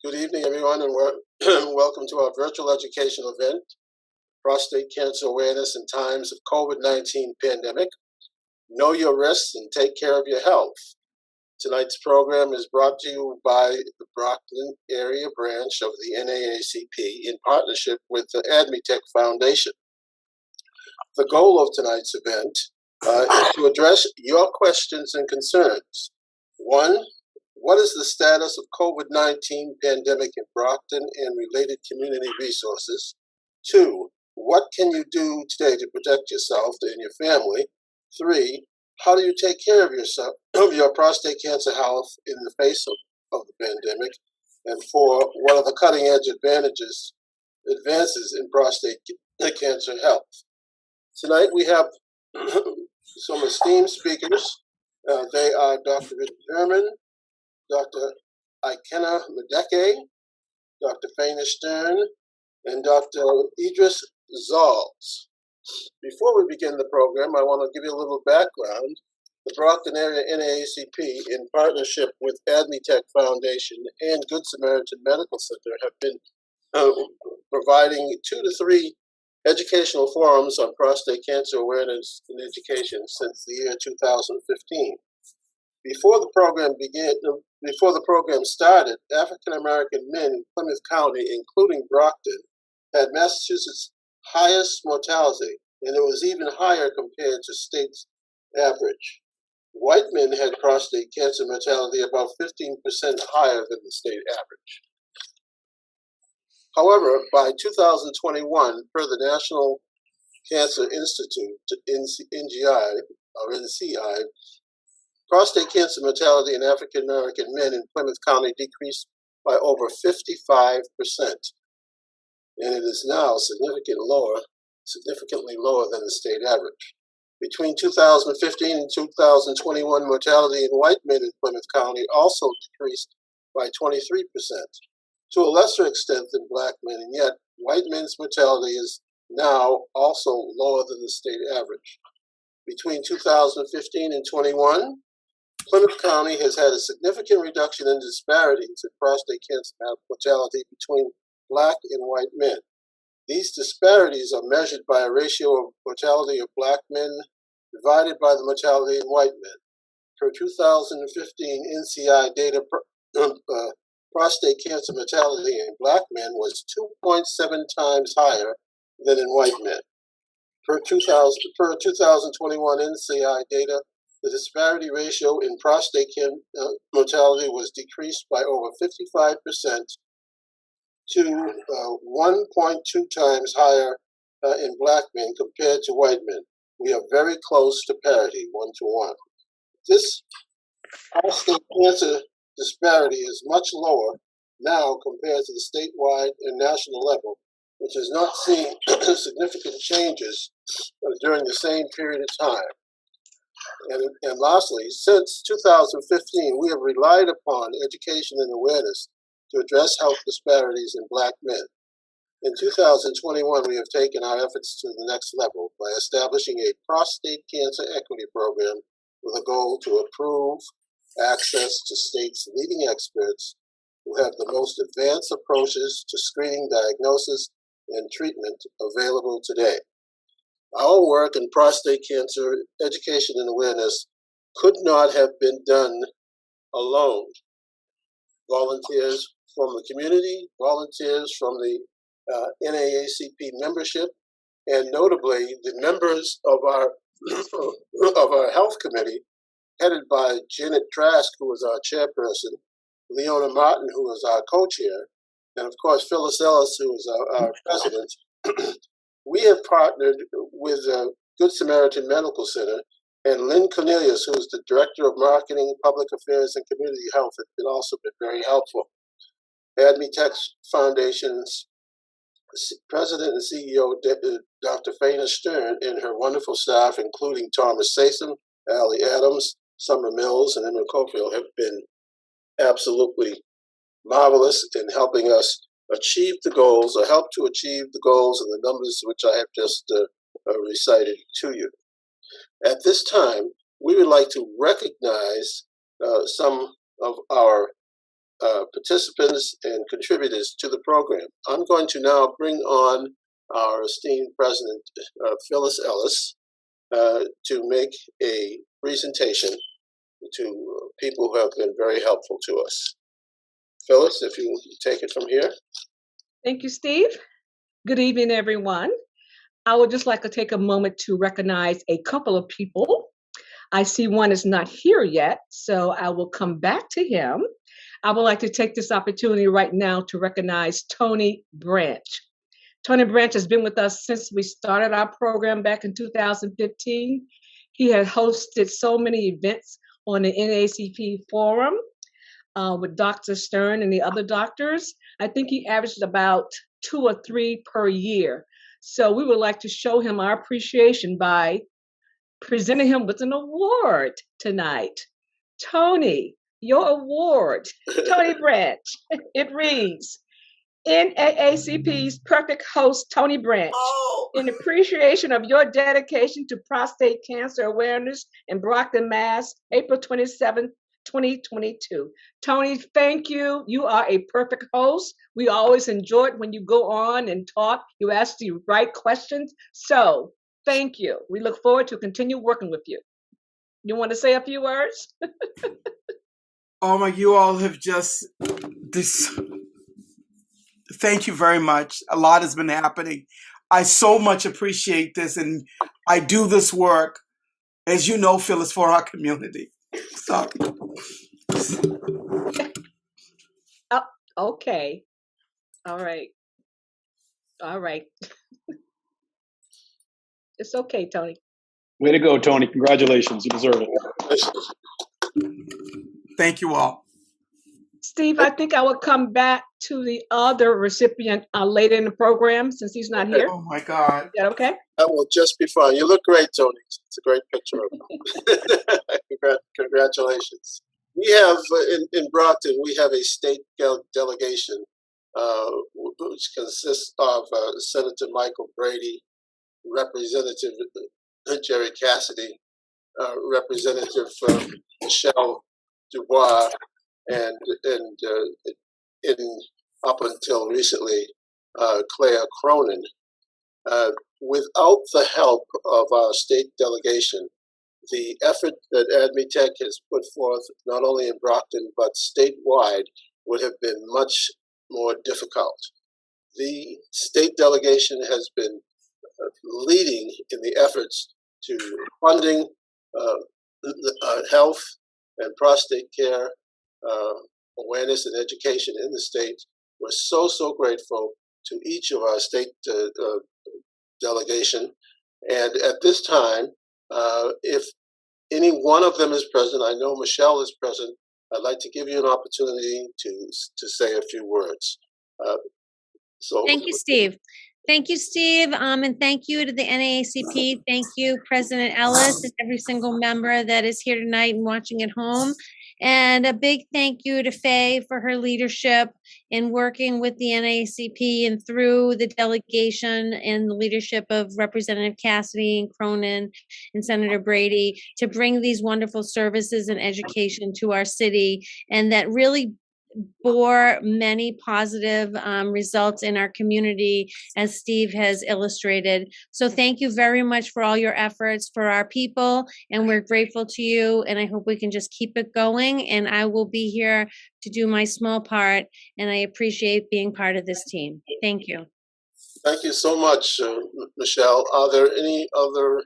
Good evening, everyone, and welcome to our virtual educational event, Prostate Cancer Awareness in Times of COVID-19 Pandemic. Know your risks and take care of your health. Tonight's program is brought to you by the Brockton area branch of the NAACP in partnership with the AdMeTech Foundation. The goal of tonight's event is to address your questions and concerns. One, what is the status of COVID-19 pandemic in Brockton and related community resources? Two, what can you do today to protect yourself and your family? Three, how do you take care of yourself, of your prostate cancer health in the face of the pandemic? And four, what are the cutting edge advances in prostate cancer health? Tonight we have some esteemed speakers. They are Dr. Richard Herman, Dr. Ikena Medeke, Dr. Faina Stern, and Dr. Idris Zalz. Before we begin the program, I want to give you a little background. The Brockton area NAACP, in partnership with AdMeTech Foundation and Good Samaritan Medical Center, have been providing 2 to 3 educational forums on prostate cancer awareness and education since the year 2015. Before the program started, African American men in Plymouth County, including Brockton, had Massachusetts' highest mortality, and it was even higher compared to state's average. White men had prostate cancer mortality about 15% higher than the state average. However, by 2021, per the National Cancer Institute, NCI, prostate cancer mortality in African American men in Plymouth County decreased by over 55%, and it is now significantly lower than the state average. Between 2015 and 2021, mortality in white men in Plymouth County also decreased by 23%, to a lesser extent than black men, and yet white men's mortality is now also lower than the state average. Between 2015 and 21, Plymouth County has had a significant reduction in disparities in prostate cancer mortality between black and white men. These disparities are measured by a ratio of mortality of black men divided by the mortality in white men. For 2015 NCI data, prostate cancer mortality in black men was 2.7 times higher than in white men. Per 2021 NCI data, the disparity ratio in prostate mortality was decreased by over 55% to 1.2 times higher in black men compared to white men. We are very close to parity, 1-to-1. This prostate cancer disparity is much lower now compared to the statewide and national level, which has not seen significant changes during the same period of time. And lastly, since 2015, we have relied upon education and awareness to address health disparities in black men. In 2021, we have taken our efforts to the next level by establishing a prostate cancer equity program with a goal to improve access to states' leading experts who have the most advanced approaches to screening, diagnosis, and treatment available today. Our work in prostate cancer education and awareness could not have been done alone. Volunteers from the community, volunteers from the NAACP membership, and notably the members of our health committee, headed by Janet Trask, who is our chairperson, Leona Martin, who is our co-chair, and of course Phyllis Ellis, who is our president. We have partnered with Good Samaritan Medical Center, and Lynn Cornelius, who is the Director of Marketing, Public Affairs, and Community Health, has also been very helpful. AdMeTech Foundation's President and CEO, Dr. Faina Stern, and her wonderful staff, including Thomas Satham, Allie Adams, Summer Mills, and Emma Cofield, have been absolutely marvelous in helping us achieve the goals, or help to achieve the goals and the numbers which I have just recited to you. At this time, we would like to recognize some of our participants and contributors to the program. I'm going to now bring on our esteemed President, Phyllis Ellis, to make a presentation to people who have been very helpful to us. Phyllis, if you take it from here. Thank you, Steve. Good evening, everyone. I would just like to take a moment to recognize a couple of people. I see one is not here yet, so I will come back to him. I would like to take this opportunity right now to recognize Tony Branch. Tony Branch has been with us since we started our program back in 2015. He has hosted so many events on the NAACP forum with Dr. Stern and the other doctors. I think he averaged about 2 or 3 per year. So we would like to show him our appreciation by presenting him with an award tonight. Tony, your award, Tony Branch. It reads, NAACP's Perfect Host, Tony Branch, in appreciation of your dedication to prostate cancer awareness in Brockton, Mass, April 27th, 2022. Tony, thank you. You are a perfect host. We always enjoy it when you go on and talk. You ask the right questions. So thank you. We look forward to continue working with you. You want to say a few words? Oh my, you all have just thank you very much. A lot has been happening. I so much appreciate this, and I do this work, as you know, Phyllis, for our community. So. Oh, okay. All right. All right. It's okay, Tony. Way to go, Tony. Congratulations. You deserve it. Thank you all. Steve, I think I will come back to the other recipient later in the program since he's not here. Oh my God. Is that okay? That will just be fine. You look great, Tony. It's a great picture of you. Congratulations. We have, in Brockton, we have a state delegation which consists of Senator Michael Brady, Representative Jerry Cassidy, Representative Michelle Dubois, and up until recently, Claire Cronin. Without the help of our state delegation, the effort that AdMeTech has put forth, not only in Brockton, but statewide, would have been much more difficult. The state delegation has been leading in the efforts to funding health and prostate care awareness and education in the state. We're so grateful to each of our state delegation. And at this time, if any one of them is present, I know Michelle is present, I'd like to give you an opportunity to say a few words. Thank you, Steve. Thank you, Steve, and thank you to the NAACP. Thank you, President Ellis, and every single member that is here tonight and watching at home. And a big thank you to Faye for her leadership in working with the NAACP and through the delegation and the leadership of Representative Cassidy and Cronin and Senator Brady to bring these wonderful services and education to our city, and that really bore many positive results in our community, as Steve has illustrated. So thank you very much for all your efforts for our people, and we're grateful to you, and I hope we can just keep it going, and I will be here to do my small part, and I appreciate being part of this team. Thank you. Thank you so much, Michelle. Are there any other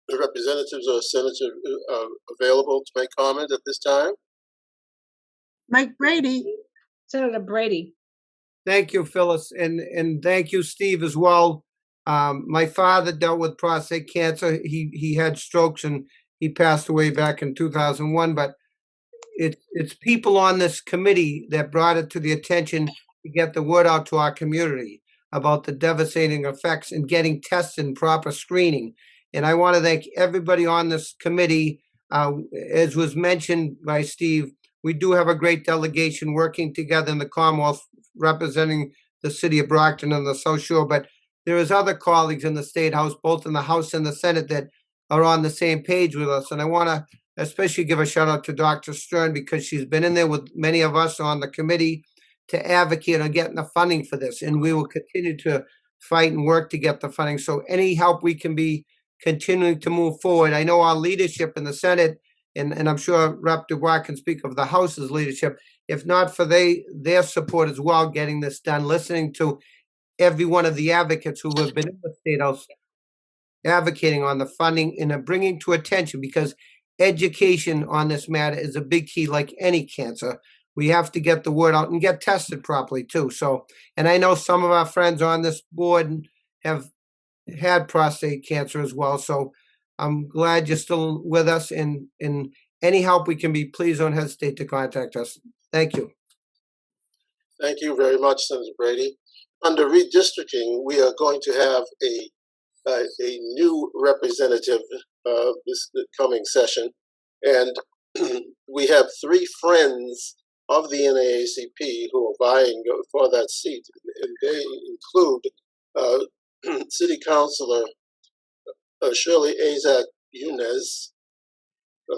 representatives or senators available to make comment at this time? Mike Brady. Senator Brady. Thank you, Phyllis, and thank you, Steve, as well. My father dealt with prostate cancer. He had strokes and he passed away back in 2001. But it's people on this committee that brought it to the attention to get the word out to our community about the devastating effects and getting tests and proper screening. And I want to thank everybody on this committee. As was mentioned by Steve, we do have a great delegation working together in the Commonwealth, representing the city of Brockton and the South Shore. But there is other colleagues in the State House, both in the House and the Senate, that are on the same page with us. And I want to especially give a shout out to Dr. Stern, because she's been in there with many of us on the committee to advocate on getting the funding for this. And we will continue to fight and work to get the funding. So any help we can be continuing to move forward. I know our leadership in the Senate, and I'm sure Rep. Dubois can speak of the House's leadership, if not for their support as well, getting this done, listening to every one of the advocates who have been in the State House advocating on the funding and bringing to attention, because education on this matter is a big key, like any cancer. We have to get the word out and get tested properly too. So, and I know some of our friends on this board have had prostate cancer as well. So I'm glad you're still with us, and any help we can be, please don't hesitate to contact us. Thank you. Thank you very much, Senator Brady. Under redistricting, we are going to have a new representative this coming session, and we have 3 friends of the NAACP who are vying for that seat, and they include City Councilor Shirley Azak Yunez,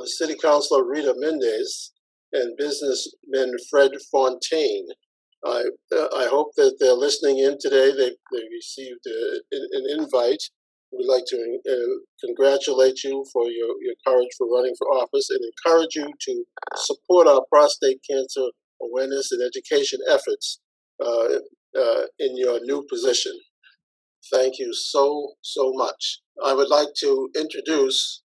City Councilor Rita Mendez, and businessman Fred Fontaine. I hope that they're listening in today. They received an invite. We'd like to congratulate you for your courage for running for office, and encourage you to support our prostate cancer awareness and education efforts in your new position. Thank you so much. I would like to introduce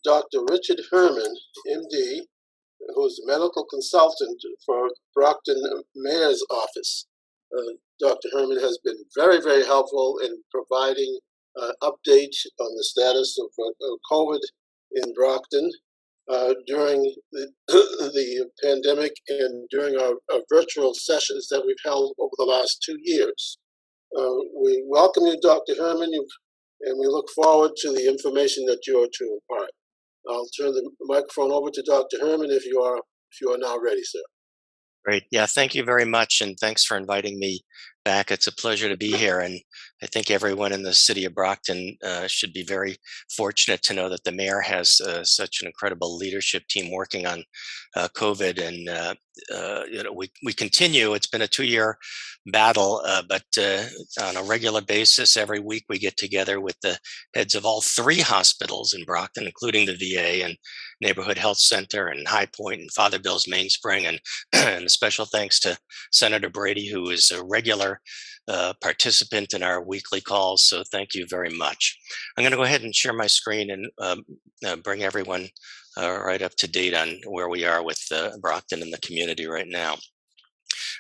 Dr. Richard Herman, MD, who's a medical consultant for Brockton Mayor's office. Dr. Herman has been very helpful in providing updates on the status of COVID in Brockton during the pandemic and during our virtual sessions that we've held over the last 2 years. We welcome you, Dr. Herman, and we look forward to the information that you are to impart. I'll turn the microphone over to Dr. Herman if you are now ready, sir. Great. Yeah, thank you very much, and thanks for inviting me back. It's a pleasure to be here, and I think everyone in the city of Brockton should be very fortunate to know that the mayor has such an incredible leadership team working on COVID, and we continue. It's been a 2-year battle, but on a regular basis, every week we get together with the heads of all 3 hospitals in Brockton, including the VA and Neighborhood Health Center and High Point and Father Bill's Mainspring, and a special thanks to Senator Brady, who is a regular participant in our weekly calls. So thank you very much. I'm going to go ahead and share my screen and bring everyone right up to date on where we are with Brockton and the community right now.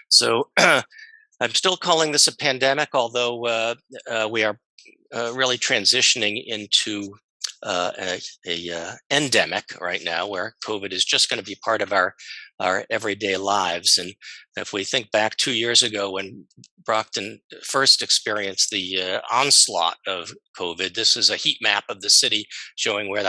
So I'm still calling this a pandemic, although we are really transitioning into a endemic right now, where COVID is just going to be part of our everyday lives. And if we think back 2 years ago when Brockton first experienced the onslaught of COVID, this is a heat map of the city showing where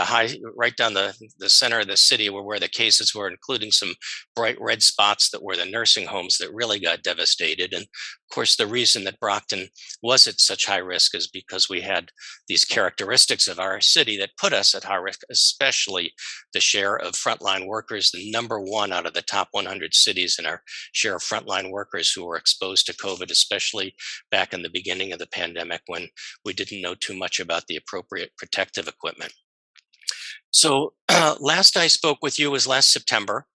right down the center of the city were where the cases were, including some bright red spots that were the nursing homes that really got devastated. And of course, the reason that Brockton was at such high risk is because we had these characteristics of our city that put us at high risk, especially the share of frontline workers, the #1 out of the top 100 cities in our share of frontline workers who were exposed to COVID, especially back in the beginning of the pandemic when we didn't know too much about the appropriate protective equipment. So last I spoke with you was last September,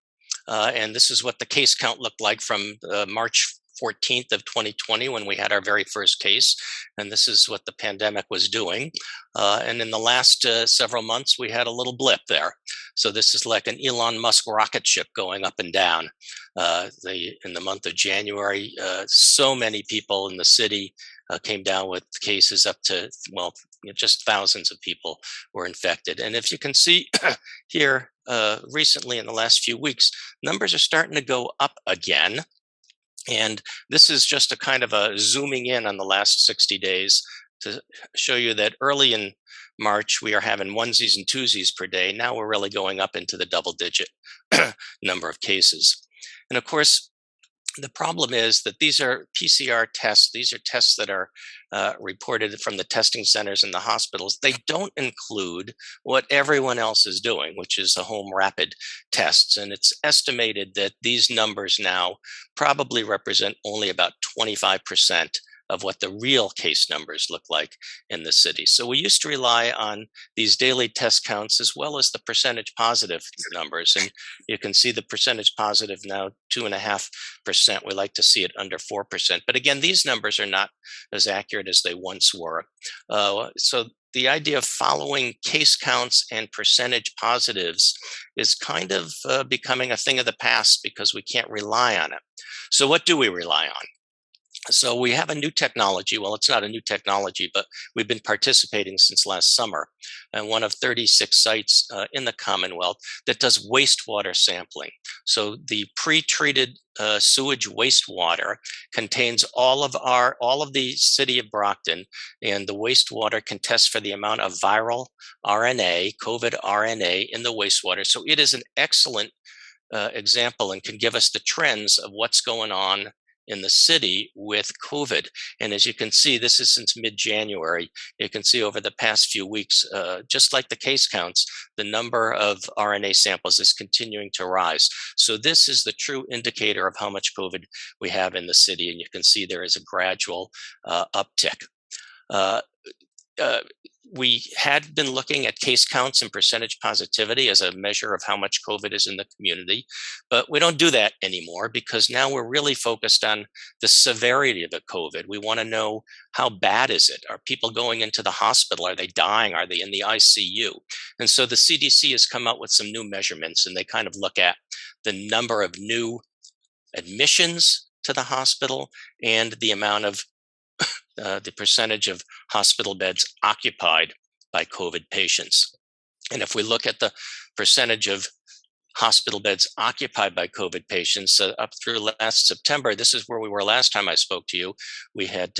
and this is what the case count looked like from March 14th of 2020 when we had our very first case, and this is what the pandemic was doing. And in the last several months, we had a little blip there. So this is like an Elon Musk rocket ship going up and down. In the month of January, so many people in the city came down with cases up to, well, just thousands of people were infected. And if you can see here, recently in the last few weeks, numbers are starting to go up again. And this is just a kind of a zooming in on the last 60 days to show you that early in March, we are having onesies and twosies per day. Now we're really going up into the double-digit number of cases. And of course, The problem is that these are PCR tests. These are tests that are reported from the testing centers in the hospitals. They don't include what everyone else is doing, which is the home rapid tests. And it's estimated that these numbers now probably represent only about 25% of what the real case numbers look like in the city. So we used to rely on these daily test counts as well as the percentage positive numbers. And you can see the percentage positive now 2.5%. We like to see it under 4%. But again, these numbers are not as accurate as they once were. So the idea of following case counts and percentage positives is kind of becoming a thing of the past because we can't rely on it. So what do we rely on? So we have a new technology. Well, it's not a new technology, but we've been participating since last summer, and one of 36 sites in the Commonwealth that does wastewater sampling. So the pre-treated sewage wastewater contains all of the city of Brockton, and the wastewater can test for the amount of viral RNA, COVID RNA in the wastewater. So it is an excellent example and can give us the trends of what's going on in the city with COVID. And as you can see, this is since mid-January. You can see over the past few weeks, just like the case counts, the number of RNA samples is continuing to rise. So this is the true indicator of how much COVID we have in the city. And you can see there is a gradual uptick. We had been looking at case counts and percentage positivity as a measure of how much COVID is in the community, but we don't do that anymore because now we're really focused on the severity of the COVID. We want to know how bad is it? Are people going into the hospital? Are they dying? Are they in the ICU? And so the CDC has come out with some new measurements, and they kind of look at the number of new admissions to the hospital and the amount of the percentage of hospital beds occupied by COVID patients. And if we look at the percentage of hospital beds occupied by COVID patients up through last September, this is where we were last time I spoke to you. We had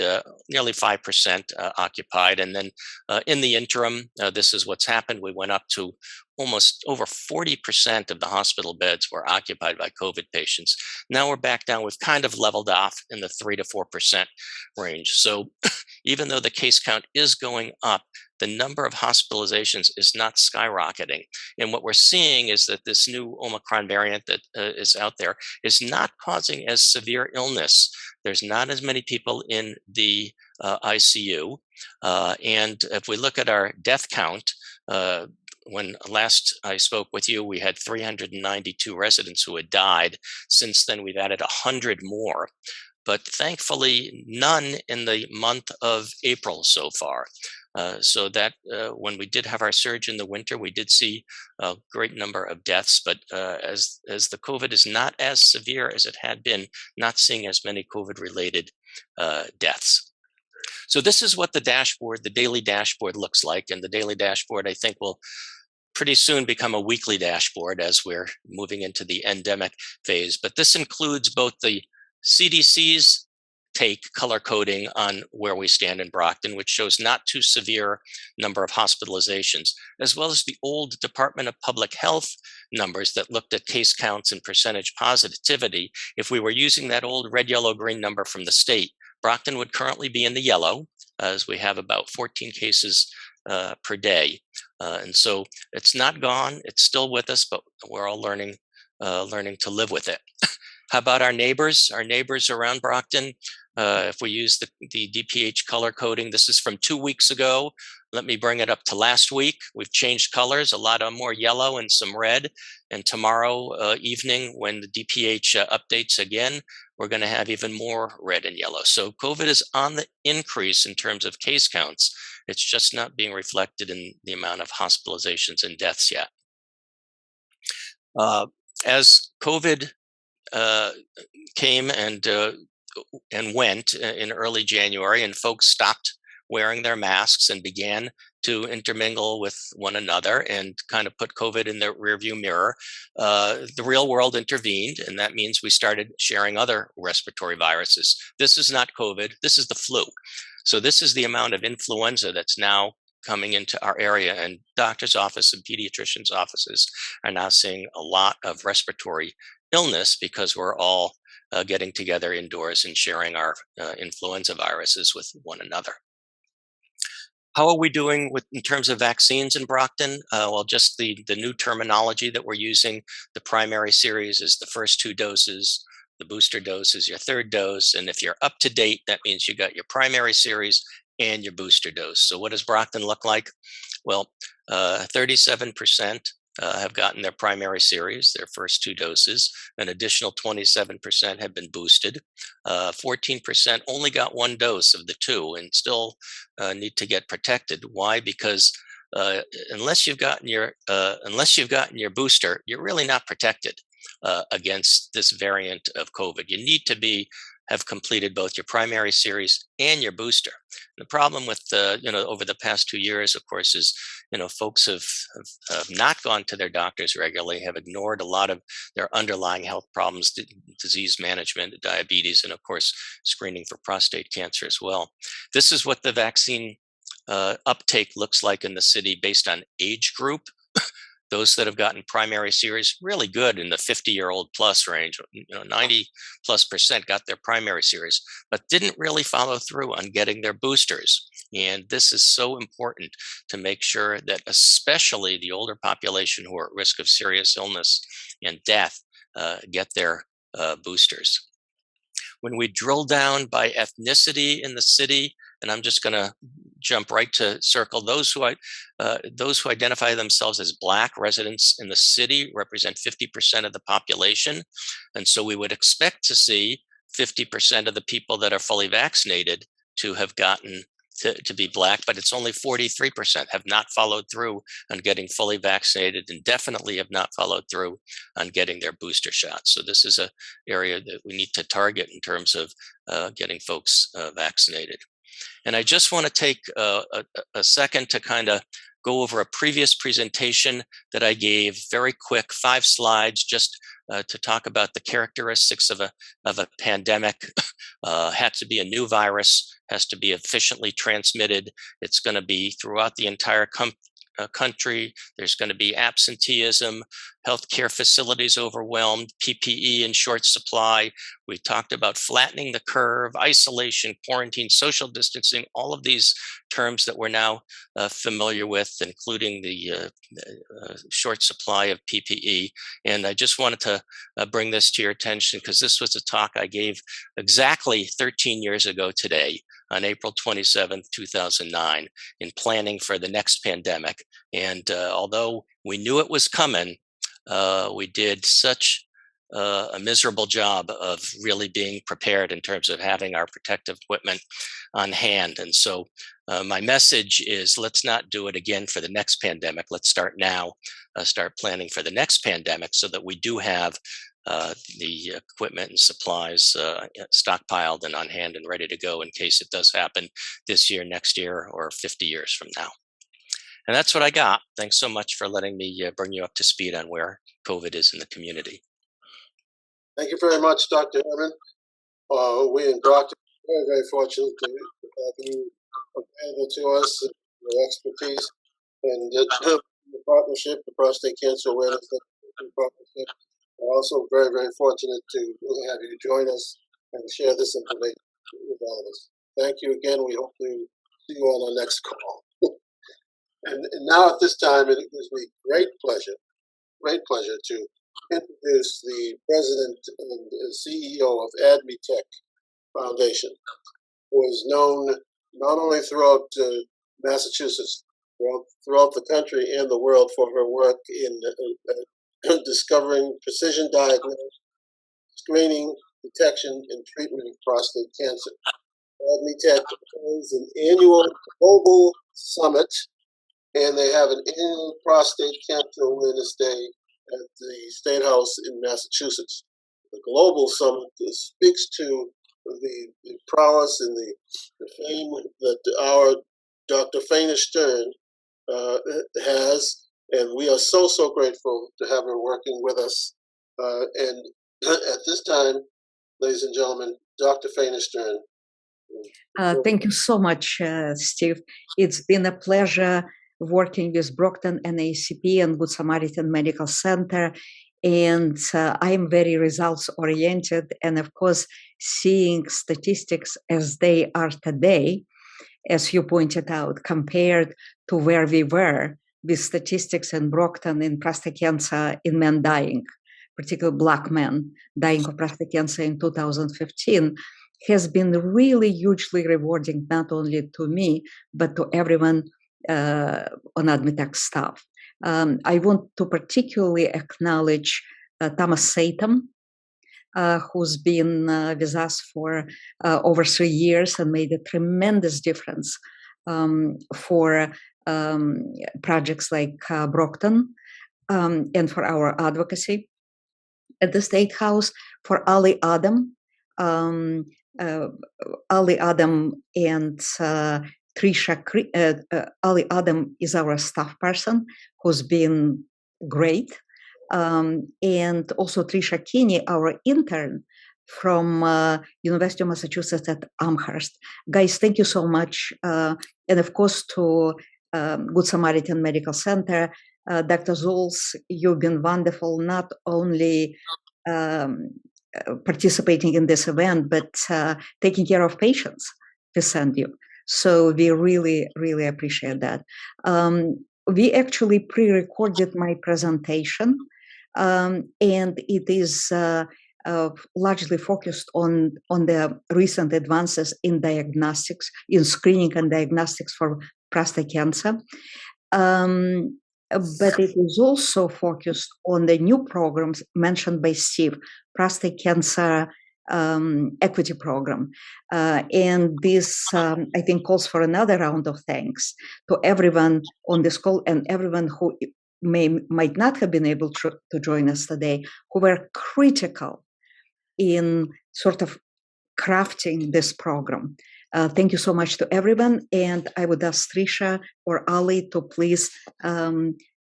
nearly 5% occupied. And then in the interim, this is what's happened. We went up to almost over 40% of the hospital beds were occupied by COVID patients. Now we're back down. We've kind of leveled off in the 3 to 4% range. So even though the case count is going up, the number of hospitalizations is not skyrocketing. And what we're seeing is that this new Omicron variant that is out there is not causing as severe illness. There's not as many people in the ICU. And if we look at our death count, when last I spoke with you, we had 392 residents who had died. Since then, we've added 100 more, but thankfully none in the month of April so far. So that when we did have our surge in the winter, we did see a great number of deaths, but as the COVID is not as severe as it had been, not seeing as many COVID-related deaths. So this is what the dashboard, the daily dashboard looks like. And the daily dashboard, I think, will pretty soon become a weekly dashboard as we're moving into the endemic phase. But this includes both the CDC's take color coding on where we stand in Brockton, which shows not too severe number of hospitalizations, as well as the old Department of Public Health numbers that looked at case counts and percentage positivity. If we were using that old red, yellow, green number from the state, Brockton would currently be in the yellow, as we have about 14 cases per day. And so it's not gone, it's still with us, but we're all learning to live with it. How about our neighbors? Our neighbors around Brockton, if we use the DPH color coding, this is from 2 weeks ago. Let me bring it up to last week. We've changed colors, a lot of more yellow and some red. And tomorrow evening, when the DPH updates again, we're going to have even more red and yellow. So COVID is on the increase in terms of case counts. It's just not being reflected in the amount of hospitalizations and deaths yet. As COVID came and went in early January, and folks stopped wearing their masks and began to intermingle with one another and kind of put COVID in the rearview mirror, the real world intervened, and that means we started sharing other respiratory viruses. This is not COVID, this is the flu. So this is the amount of influenza that's now coming into our area, and doctor's office and pediatricians' offices are now seeing a lot of respiratory illness because we're all getting together indoors and sharing our influenza viruses with one another. How are we doing in terms of vaccines in Brockton? Well, just the new terminology that we're using. The primary series is the first 2 doses. The booster dose is your 3rd dose. And if you're up to date, that means you got your primary series and your booster dose. So what does Brockton look like? Well, 37% have gotten their primary series, their first 2 doses. An additional 27% have been boosted. 14% only got 1 dose of the 2 and still need to get protected. Why? Because unless you've gotten your booster, you're really not protected against this variant of COVID. You need to have completed both your primary series and your booster. The problem with over the past 2 years, of course, is folks have not gone to their doctors regularly, have ignored a lot of their underlying health problems, disease management, diabetes, and of course, screening for prostate cancer as well. This is what the vaccine uptake looks like in the city based on age group. Those that have gotten primary series, really good in the 50-year-old plus range. 90+% got their primary series, but didn't really follow through on getting their boosters. And this is so important to make sure that especially the older population who are at risk of serious illness and death get their boosters. When we drill down by ethnicity in the city, and I'm just going to jump right to circle those who identify themselves as Black residents in the city represent 50% of the population, and so we would expect to see 50% of the people that are fully vaccinated to have gotten to be Black, but it's only 43% have not followed through on getting fully vaccinated and definitely have not followed through on getting their booster shots. So this is an area that we need to target in terms of getting folks vaccinated. And I just want to take a second to kind of go over a previous presentation that I gave, very quick, 5 slides, just to talk about the characteristics of a pandemic. Had to be a new virus, has to be efficiently transmitted. It's going to be throughout the entire country. There's going to be absenteeism, healthcare facilities overwhelmed, PPE in short supply. We talked about flattening the curve, isolation, quarantine, social distancing, all of these terms that we're now familiar with, including the short supply of PPE. And I just wanted to bring this to your attention because this was a talk I gave exactly 13 years ago today, on April 27th, 2009, in planning for the next pandemic. And although we knew it was coming, we did such a miserable job of really being prepared in terms of having our protective equipment on hand. And so my message is, let's not do it again for the next pandemic. Let's start now, start planning for the next pandemic so that we do have the equipment and supplies stockpiled and on hand and ready to go in case it does happen this year, next year, or 50 years from now. And that's what I got. Thanks so much for letting me bring you up to speed on where COVID is in the community. Thank you very much, Dr. Herman. We in Brockton are very, very fortunate to have you available to us, your expertise, and the partnership, the Prostate Cancer Awareness Partnership. We're also very, very fortunate to have you join us and share this information with all of us. Thank you again. We hope to see you on our next call. And now at this time, it gives me great pleasure to introduce the president and CEO of AdMeTech Foundation, who is known not only throughout Massachusetts, throughout the country and the world for her work in discovering precision diagnosis, screening, detection, and treatment of prostate cancer. AdMeTech holds an annual global summit, and they have an annual prostate cancer awareness day at the State House in Massachusetts. The global summit speaks to the prowess and the fame that our Dr. Faina Stern has, and we are so, so grateful to have her working with us. And at this time, ladies and gentlemen, Dr. Faina Stern. Thank you so much, Steve. It's been a pleasure working with Brockton NACP and Good Samaritan Medical Center And I am very results oriented. And of course, seeing statistics as they are today, as you pointed out, compared to where we were with statistics in Brockton in prostate cancer in men dying, particularly Black men dying of prostate cancer in 2015, has been really hugely rewarding, not only to me, but to everyone on AdMeTech staff. I want to particularly acknowledge Thomas Satam, who's been with us for over 3 years and made a tremendous difference for projects like Brockton and for our advocacy at the State House, for Ali Adam. Ali Adam and Trisha, Ali Adam is our staff person who's been great. And also Trisha Kinney, our intern from University of Massachusetts at Amherst. Guys, thank you so much. And of course to Good Samaritan Medical Center, Dr. Zulz, you've been wonderful, not only participating in this event, but taking care of patients we send you. So we really, really appreciate that. We actually pre-recorded my presentation, and it is largely focused on the recent advances in diagnostics, in screening and diagnostics for prostate cancer. But it is also focused on the new programs mentioned by Steve, prostate cancer equity program. And this, I think, calls for another round of thanks to everyone on this call and everyone who might not have been able to join us today, who were critical in sort of crafting this program. Thank you so much to everyone. And I would ask Trisha or Ali to please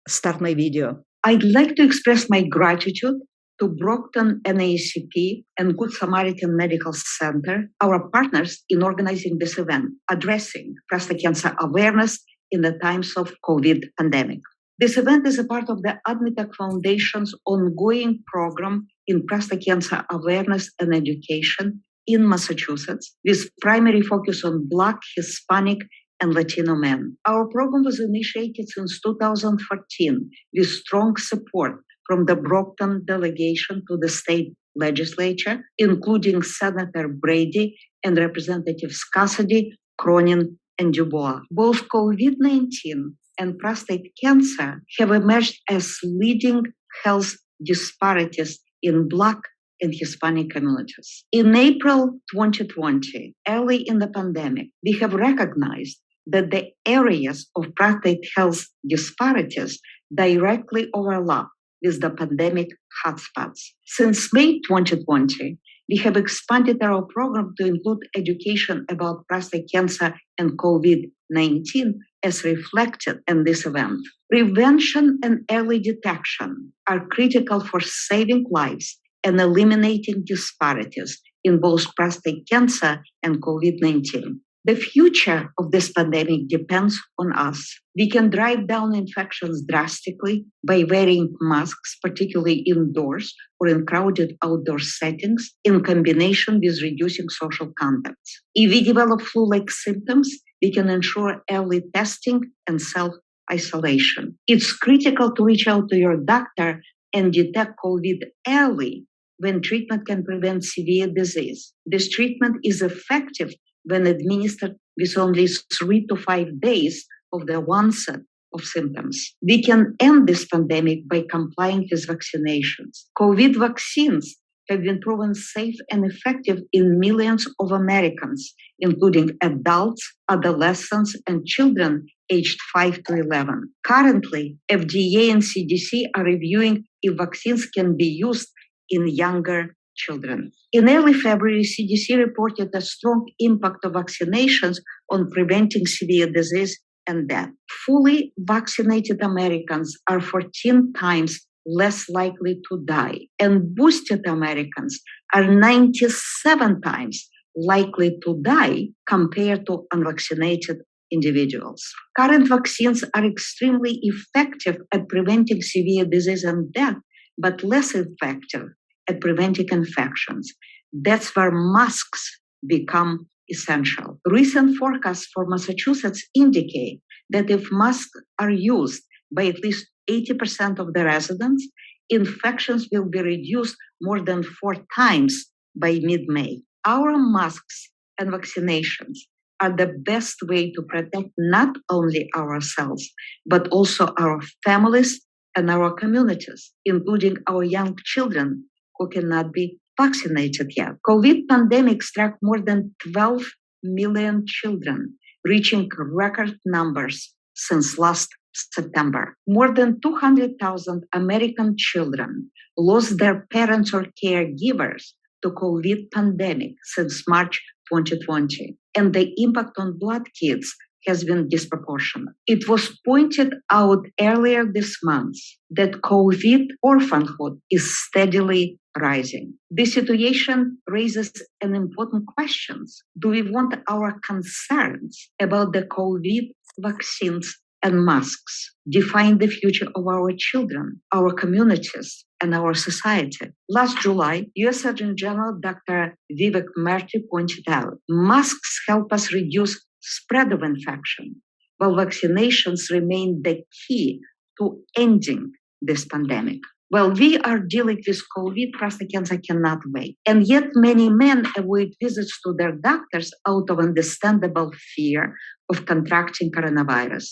start my video. I'd like to express my gratitude to Brockton NAACP and Good Samaritan Medical Center, our partners in organizing this event, addressing prostate cancer awareness in the times of COVID pandemic. This event is a part of the AdMeTech Foundation's ongoing program in prostate cancer awareness and education in Massachusetts, with primary focus on Black, Hispanic, and Latino men. Our program was initiated since 2014 with strong support from the Brockton delegation to the state legislature, including Senator Brady and Representatives Cassidy, Cronin, and Dubois. Both COVID-19 and prostate cancer have emerged as leading health disparities in Black and Hispanic communities. In April 2020, early in the pandemic, we have recognized that the areas of prostate health disparities directly overlap with the pandemic hotspots. Since May 2020, we have expanded our program to include education about prostate cancer and COVID-19 as reflected in this event. Prevention and early detection are critical for saving lives and eliminating disparities in both prostate cancer and COVID-19. The future of this pandemic depends on us. We can drive down infections drastically by wearing masks, particularly indoors or in crowded outdoor settings, in combination with reducing social contacts. If we develop flu-like symptoms, we can ensure early testing and self-isolation. It's critical to reach out to your doctor and detect COVID early when treatment can prevent severe disease. This treatment is effective when administered with only 3 to 5 days of the onset of symptoms. We can end this pandemic by complying with vaccinations. COVID vaccines have been proven safe and effective in millions of Americans, including adults, adolescents, and children aged 5 to 11. Currently, FDA and CDC are reviewing if vaccines can be used in younger children. In early February, CDC reported a strong impact of vaccinations on preventing severe disease and death. Fully vaccinated Americans are 14 times less likely to die, and boosted Americans are 97 times likely to die compared to unvaccinated individuals. Current vaccines are extremely effective at preventing severe disease and death but less effective at preventing infections. That's where masks become essential. Recent forecasts for Massachusetts indicate that if masks are used by at least 80% of the residents, infections will be reduced more than 4 times by mid-May. Our masks and vaccinations are the best way to protect not only ourselves, but also our families and our communities, including our young children who cannot be vaccinated yet. COVID pandemic struck more than 12 million children, reaching record numbers since last September. More than 200,000 American children lost their parents or caregivers to COVID pandemic since March 2020. And the impact on Black kids has been disproportionate. It was pointed out earlier this month that COVID orphanhood is steadily rising. This situation raises an important question. Do we want our concerns about the COVID vaccines and masks define the future of our children, our communities, and our society? Last July, U.S. Surgeon General Dr. Vivek Murthy pointed out, masks help us reduce spread of infection, while vaccinations remain the key to ending this pandemic. While we are dealing with COVID, prostate cancer cannot wait. And yet many men avoid visits to their doctors out of understandable fear of contracting coronavirus.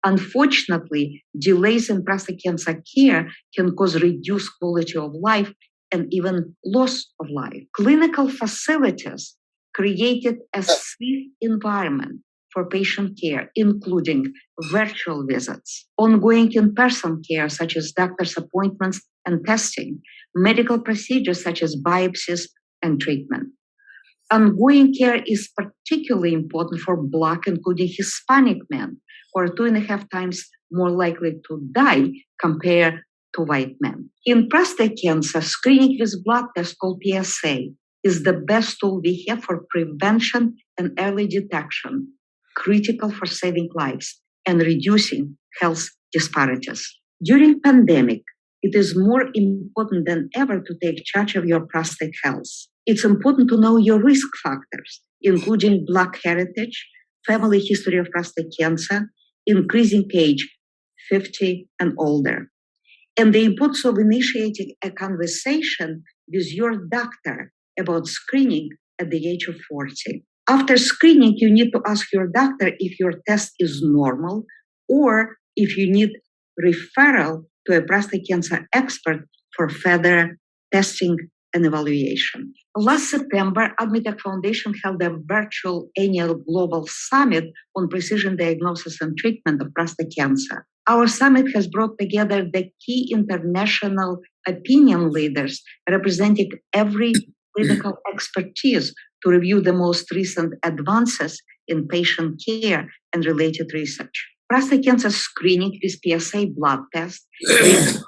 Unfortunately, delays in prostate cancer care can cause reduced quality of life and even loss of life. Clinical facilities created a safe environment for patient care, including virtual visits, ongoing in-person care such as doctor's appointments and testing, medical procedures such as biopsies and treatment. Ongoing care is particularly important for Black, including Hispanic men, who are 2.5 times more likely to die compared to white men. In prostate cancer, screening with blood test called PSA is the best tool we have for prevention and early detection, critical for saving lives and reducing health disparities. During pandemic, it is more important than ever to take charge of your prostate health. It's important to know your risk factors, including Black heritage, family history of prostate cancer, increasing age, 50 and older, and the importance of initiating a conversation with your doctor about screening at the age of 40. After screening, you need to ask your doctor if your test is normal or if you need referral to a prostate cancer expert for further testing and evaluation. Last September, AdMeTech Foundation held a virtual annual global summit on precision diagnosis and treatment of prostate cancer. Our summit has brought together the key international opinion leaders representing every clinical expertise to review the most recent advances in patient care and related research. Prostate cancer screening with PSA blood test reduced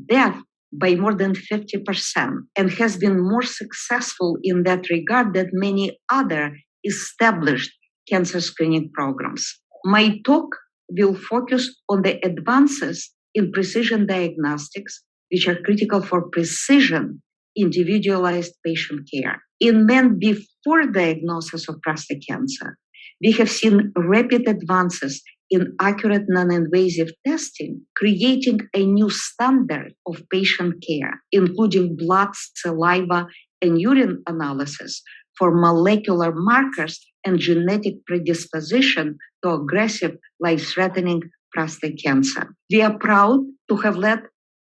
death by more than 50% and has been more successful in that regard than many other established cancer screening programs. My talk will focus on the advances in precision diagnostics, which are critical for precision, individualized patient care. In men before diagnosis of prostate cancer, we have seen rapid advances in accurate non-invasive testing, creating a new standard of patient care, including blood, saliva, and urine analysis for molecular markers and genetic predisposition to aggressive, life-threatening prostate cancer. We are proud to have led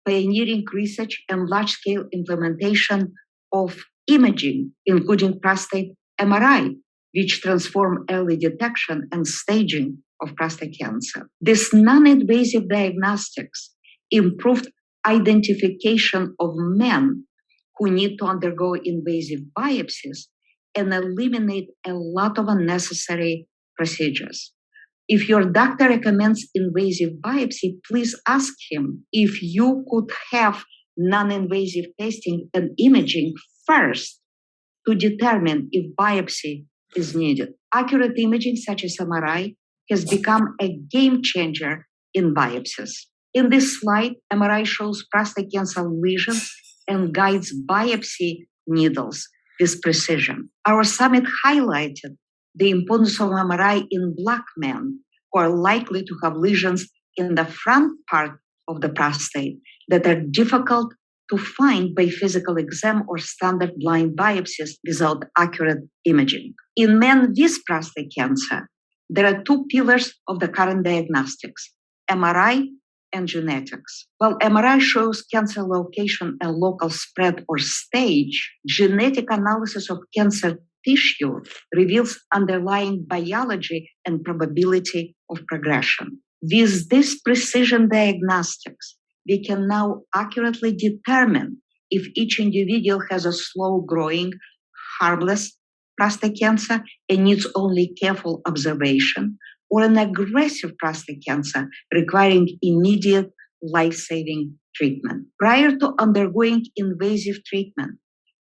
pioneering research and large-scale implementation of imaging, including prostate MRI, which transform early detection and staging of prostate cancer. This non-invasive diagnostics improved identification of men who need to undergo invasive biopsies and eliminate a lot of unnecessary procedures. If your doctor recommends invasive biopsy, please ask him if you could have non-invasive testing and imaging first to determine if biopsy is needed. Accurate imaging such as MRI has become a game changer in biopsies. In this slide, MRI shows prostate cancer lesions and guides biopsy needles with precision. Our summit highlighted the importance of MRI in Black men who are likely to have lesions in the front part of the prostate that are difficult to find by physical exam or standard blind biopsies without accurate imaging. In men with prostate cancer, there are two pillars of the current diagnostics, MRI and genetics. While MRI shows cancer location and local spread or stage, genetic analysis of cancer tissue reveals underlying biology and probability of progression. With this precision diagnostics, we can now accurately determine if each individual has a slow-growing, harmless prostate cancer and needs only careful observation, or an aggressive prostate cancer requiring immediate life-saving treatment. Prior to undergoing invasive treatment,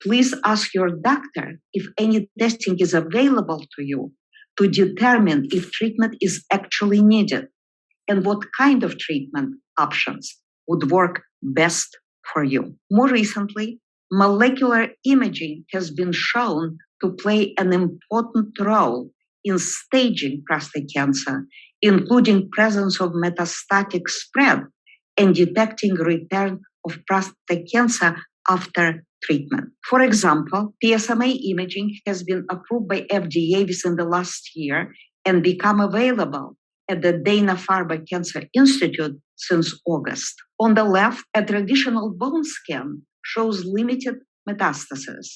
please ask your doctor if any testing is available to you to determine if treatment is actually needed and what kind of treatment options would work best for you. More recently, molecular imaging has been shown to play an important role in staging prostate cancer, including presence of metastatic spread and detecting return of prostate cancer after treatment. For example, PSMA imaging has been approved by FDA within the last year and become available at the Dana-Farber Cancer Institute since August. On the left, a traditional bone scan shows limited metastasis.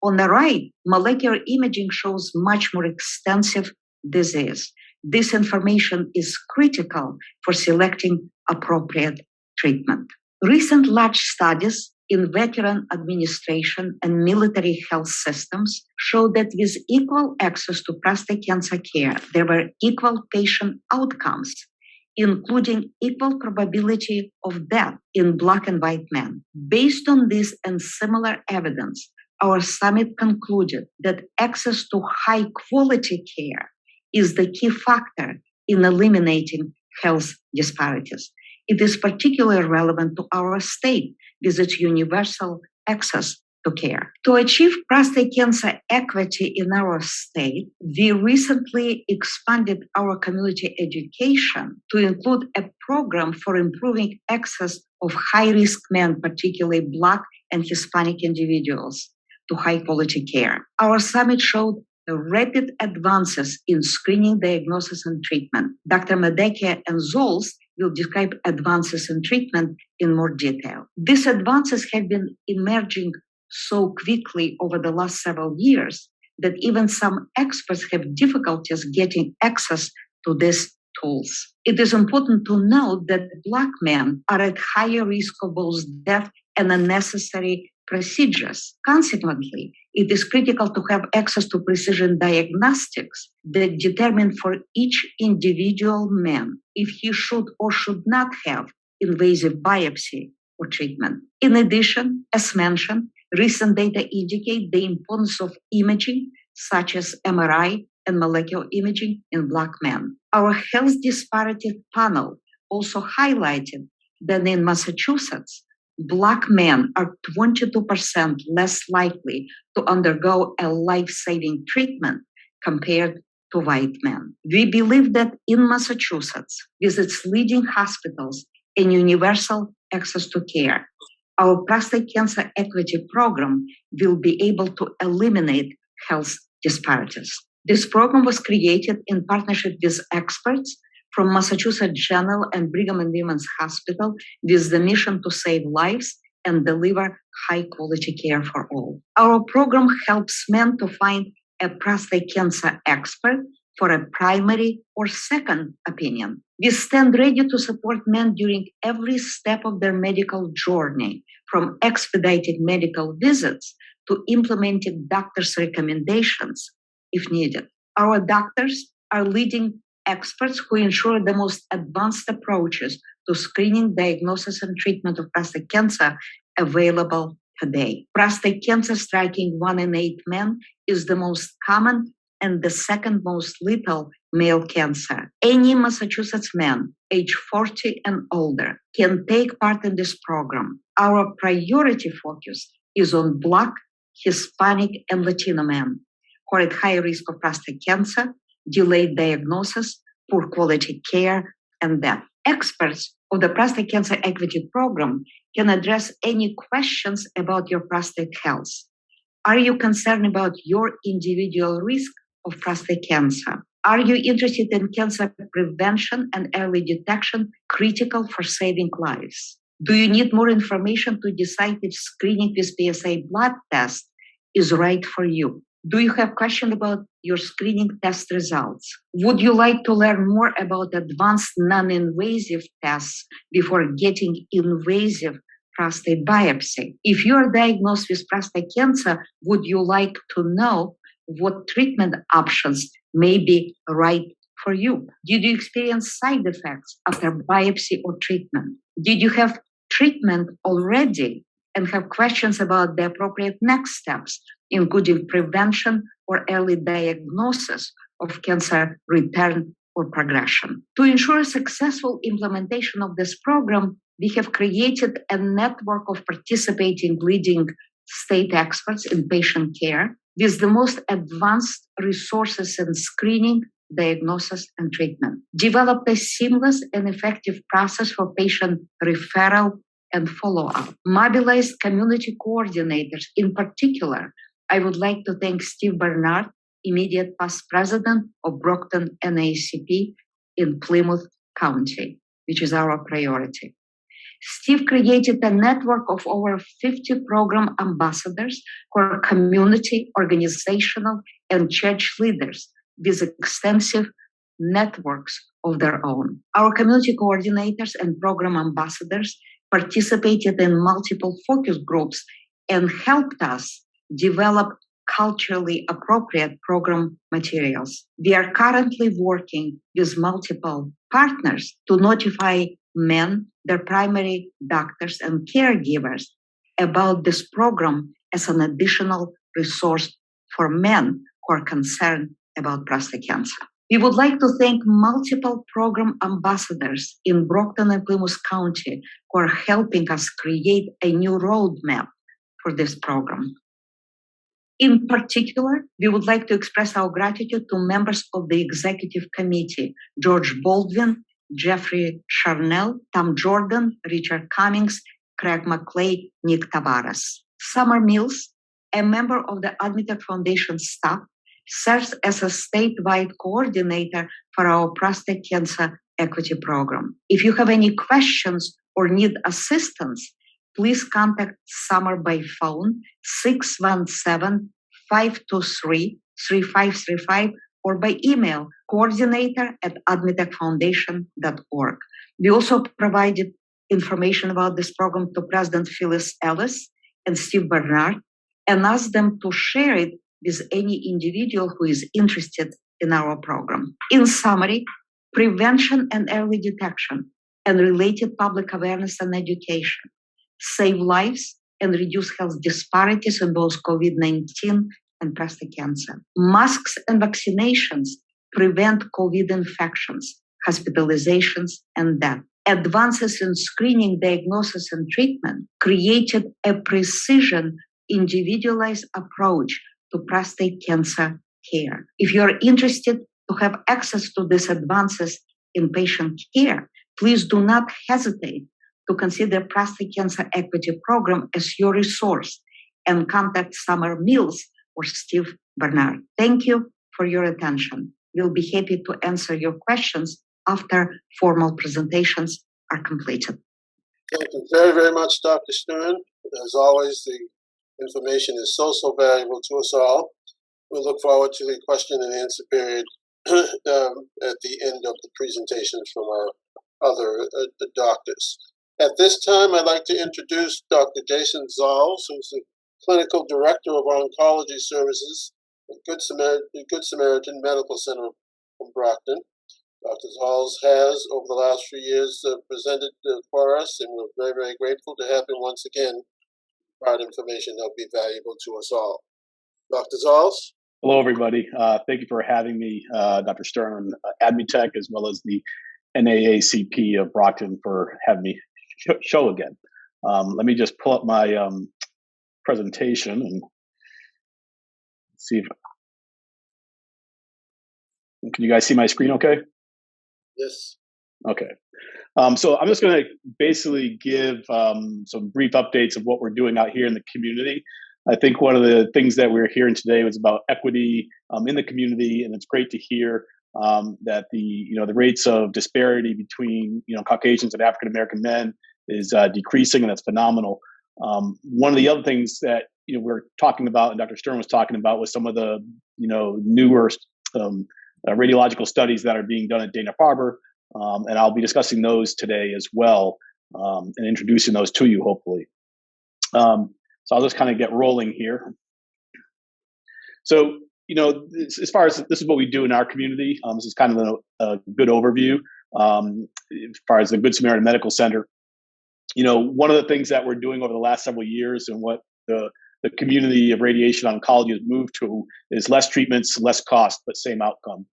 On the right, molecular imaging shows much more extensive disease. This information is critical for selecting appropriate treatment. Recent large studies in veteran administration and military health systems show that with equal access to prostate cancer care, there were equal patient outcomes, including equal probability of death in Black and white men. Based on this and similar evidence, our summit concluded that access to high-quality care is the key factor in eliminating health disparities. It is particularly relevant to our state with its universal access to care. To achieve prostate cancer equity in our state, we recently expanded our community education to include a program for improving access of high-risk men, particularly Black and Hispanic individuals, to high-quality care. Our summit showed rapid advances in screening, diagnosis, and treatment. Dr. Medekia and Zols will describe advances in treatment in more detail. These advances have been emerging so quickly over the last several years that even some experts have difficulties getting access to these tools. It is important to note that Black men are at higher risk of both death and unnecessary procedures. Consequently, it is critical to have access to precision diagnostics that determine for each individual man if he should or should not have invasive biopsy or treatment. In addition, as mentioned, recent data indicate the importance of imaging such as MRI and molecular imaging in Black men. Our health disparity panel also highlighted that in Massachusetts, Black men are 22% less likely to undergo a life-saving treatment compared to white men. We believe that in Massachusetts, with its leading hospitals and universal access to care, our prostate cancer equity program will be able to eliminate health disparities. This program was created in partnership with experts from Massachusetts General and Brigham and Women's Hospital with the mission to save lives and deliver high-quality care for all. Our program helps men to find a prostate cancer expert for a primary or second opinion. We stand ready to support men during every step of their medical journey, from expedited medical visits to implementing doctors' recommendations if needed. Our doctors are leading experts who ensure the most advanced approaches to screening, diagnosis, and treatment of prostate cancer available today. Prostate cancer striking 1 in 8 men is the most common and the second most lethal male cancer. Any Massachusetts man age 40 and older can take part in this program. Our priority focus is on Black, Hispanic, and Latino men who are at high risk of prostate cancer, delayed diagnosis, poor quality care, and death. Experts of the Prostate Cancer Equity Program can address any questions about your prostate health. Are you concerned about your individual risk of prostate cancer? Are you interested in cancer prevention and early detection critical for saving lives? Do you need more information to decide if screening with PSA blood test is right for you? Do you have questions about your screening test results? Would you like to learn more about advanced non-invasive tests before getting invasive prostate biopsy? If you are diagnosed with prostate cancer, would you like to know what treatment options may be right for you? Did you experience side effects after biopsy or treatment? Did you have treatment already and have questions about the appropriate next steps, including prevention or early diagnosis of cancer return or progression? To ensure successful implementation of this program, we have created a network of participating leading state experts in patient care with the most advanced resources in screening, diagnosis, and treatment. Developed a seamless and effective process for patient referral and follow-up. Mobilized community coordinators. In particular, I would like to thank Steve Bernard, immediate past president of Brockton NACP in Plymouth County, which is our priority. Steve created a network of over 50 program ambassadors who are community, organizational, and church leaders with extensive networks of their own. Our community coordinators and program ambassadors participated in multiple focus groups and helped us develop culturally appropriate program materials. We are currently working with multiple partners to notify men, their primary doctors, and caregivers about this program as an additional resource for men who are concerned about prostate cancer. We would like to thank multiple program ambassadors in Brockton and Plymouth County who are helping us create a new roadmap for this program. In particular, we would like to express our gratitude to members of the Executive Committee, George Baldwin, Jeffrey Charnell, Tom Jordan, Richard Cummings, Craig McClay, Nick Tavares. Summer Mills, a member of the AdMeTech Foundation staff, serves as a statewide coordinator for our prostate cancer equity program. If you have any questions or need assistance, please contact Summer by phone 617-523-3535 or by email coordinator@admetechfoundation.org. We also provided information about this program to President Phyllis Ellis and Steve Bernard and asked them to share it with any individual who is interested in our program. In summary, prevention and early detection and related public awareness and education save lives and reduce health disparities in both COVID-19 and prostate cancer. Masks and vaccinations prevent COVID infections, hospitalizations, and death. Advances in screening, diagnosis, and treatment created a precision, individualized approach to prostate cancer care. If you're interested to have access to these advances in patient care, please do not hesitate to consider Prostate Cancer Equity Program as your resource and contact Summer Mills or Steve Bernard. Thank you for your attention. We'll be happy to answer your questions after formal presentations are completed. Thank you very, very much, Dr. Stern. As always, the information is so valuable to us all. We look forward to the question and answer period at the end of the presentations from our other doctors. At this time, I'd like to introduce Dr. Jason Zahls, who's the Clinical Director of Oncology Services at Good Samaritan Medical Center from Brockton. Dr. Zahls has, over the last few years, presented for us, and we're very, very grateful to have him once again provide information that will be valuable to us all. Dr. Zahls? Hello, everybody. Thank you for having me, Dr. Stern, AdMeTech, as well as the NAACP of Brockton for having me show again. Let me just pull up my presentation and see if, can you guys see my screen okay? Yes. Okay. So I'm just going to basically give some brief updates of what we're doing out here in the community. I think one of the things that we're hearing today was about equity in the community, and it's great to hear that the rates of disparity between Caucasians and African American men is decreasing, and that's phenomenal. One of the other things that we're talking about, and Dr. Stern was talking about, was some of the newer radiological studies that are being done at Dana-Farber, and I'll be discussing those today as well, and introducing those to you hopefully. So I'll just kind of get rolling here. So, as far as this is what we do in our community, this is kind of a good overview as far as the Good Samaritan Medical Center. One of the things that we're doing over the last several years, and what the community of radiation oncology has moved to, is less treatments, less cost, but same outcome.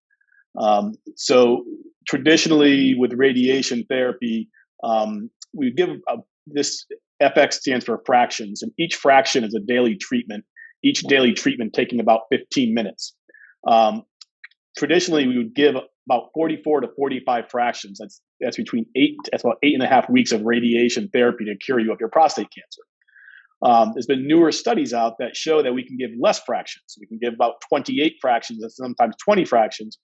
So traditionally with radiation therapy, we give this FX stands for fractions, and each fraction is a daily treatment, each daily treatment taking about 15 minutes. Traditionally, we would give about 44 to 45 fractions. That's about 8.5 weeks of radiation therapy to cure you of your prostate cancer. There's been newer studies out that show that we can give less fractions. We can give about 28 fractions and sometimes 20 fractions.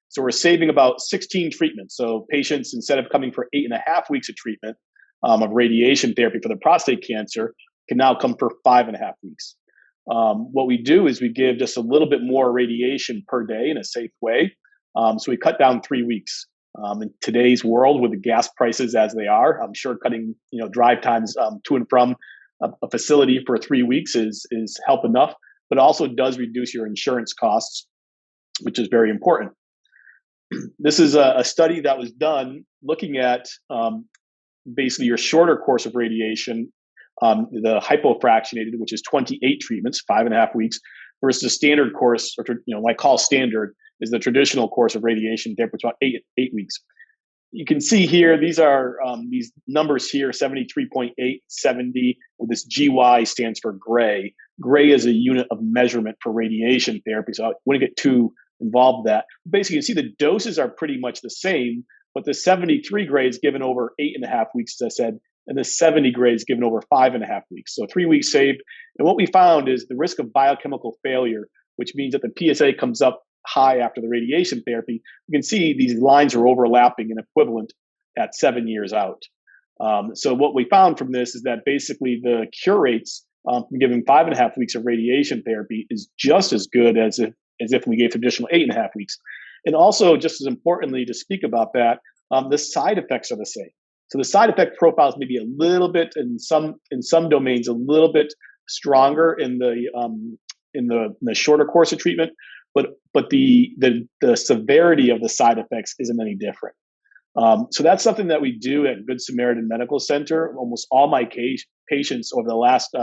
So we're saving about 16 treatments. So patients, instead of coming for 8.5 weeks of treatment of radiation therapy for the prostate cancer, can now come for 5.5 weeks. What we do is we give just a little bit more radiation per day in a safe way. So we cut down 3 weeks. In today's world, with the gas prices as they are, I'm sure cutting drive times to and from a facility for 3 weeks is help enough, but also does reduce your insurance costs, which is very important. This is a study that was done looking at basically your shorter course of radiation, the hypofractionated, which is 28 treatments, 5.5 weeks, versus the standard course, or what I call standard, is the traditional course of radiation therapy, which is about 8 weeks. You can see here, these are these numbers here, 73.8, 70, with this GY stands for gray. Gray is a unit of measurement for radiation therapy, so I wouldn't get too involved with that. Basically, you see the doses are pretty much the same, but the 73 gray is given over 8.5 weeks, as I said, and the 70 gray is given over 5.5 weeks. So 3 weeks saved. And what we found is the risk of biochemical failure, which means that the PSA comes up high after the radiation therapy. You can see these lines are overlapping and equivalent at 7 years out. So what we found from this is that basically the cure rates from giving 5.5 weeks of radiation therapy is just as good as if we gave traditional 8.5 weeks. And also, just as importantly, to speak about that, the side effects are the same. So the side effect profiles may be a little bit in some domains a little bit stronger in the shorter course of treatment, but the severity of the side effects isn't any different. So that's something that we do at Good Samaritan Medical Center. Almost all my patients over the last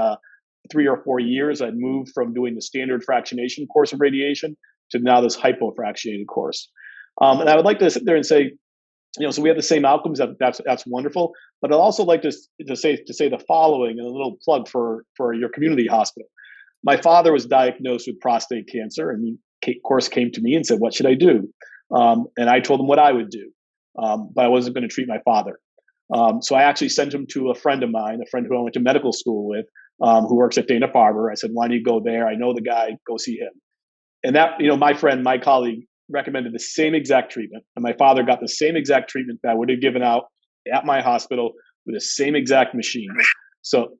3 or 4 years, I moved from doing the standard fractionation course of radiation to now this hypofractionated course. And I would like to sit there and say, so we have the same outcomes. That's wonderful. But I'd also like to say the following, and a little plug for your community hospital. My father was diagnosed with prostate cancer, and he, of course, came to me and said, "What should I do?" And I told him what I would do, but I wasn't going to treat my father. So I actually sent him to a friend of mine, a friend who I went to medical school with, who works at Dana-Farber. I said, "Why don't you go there? I know the guy. Go see him." And that, my friend, my colleague, recommended the same exact treatment, and my father got the same exact treatment that I would have given out at my hospital with the same exact machine. So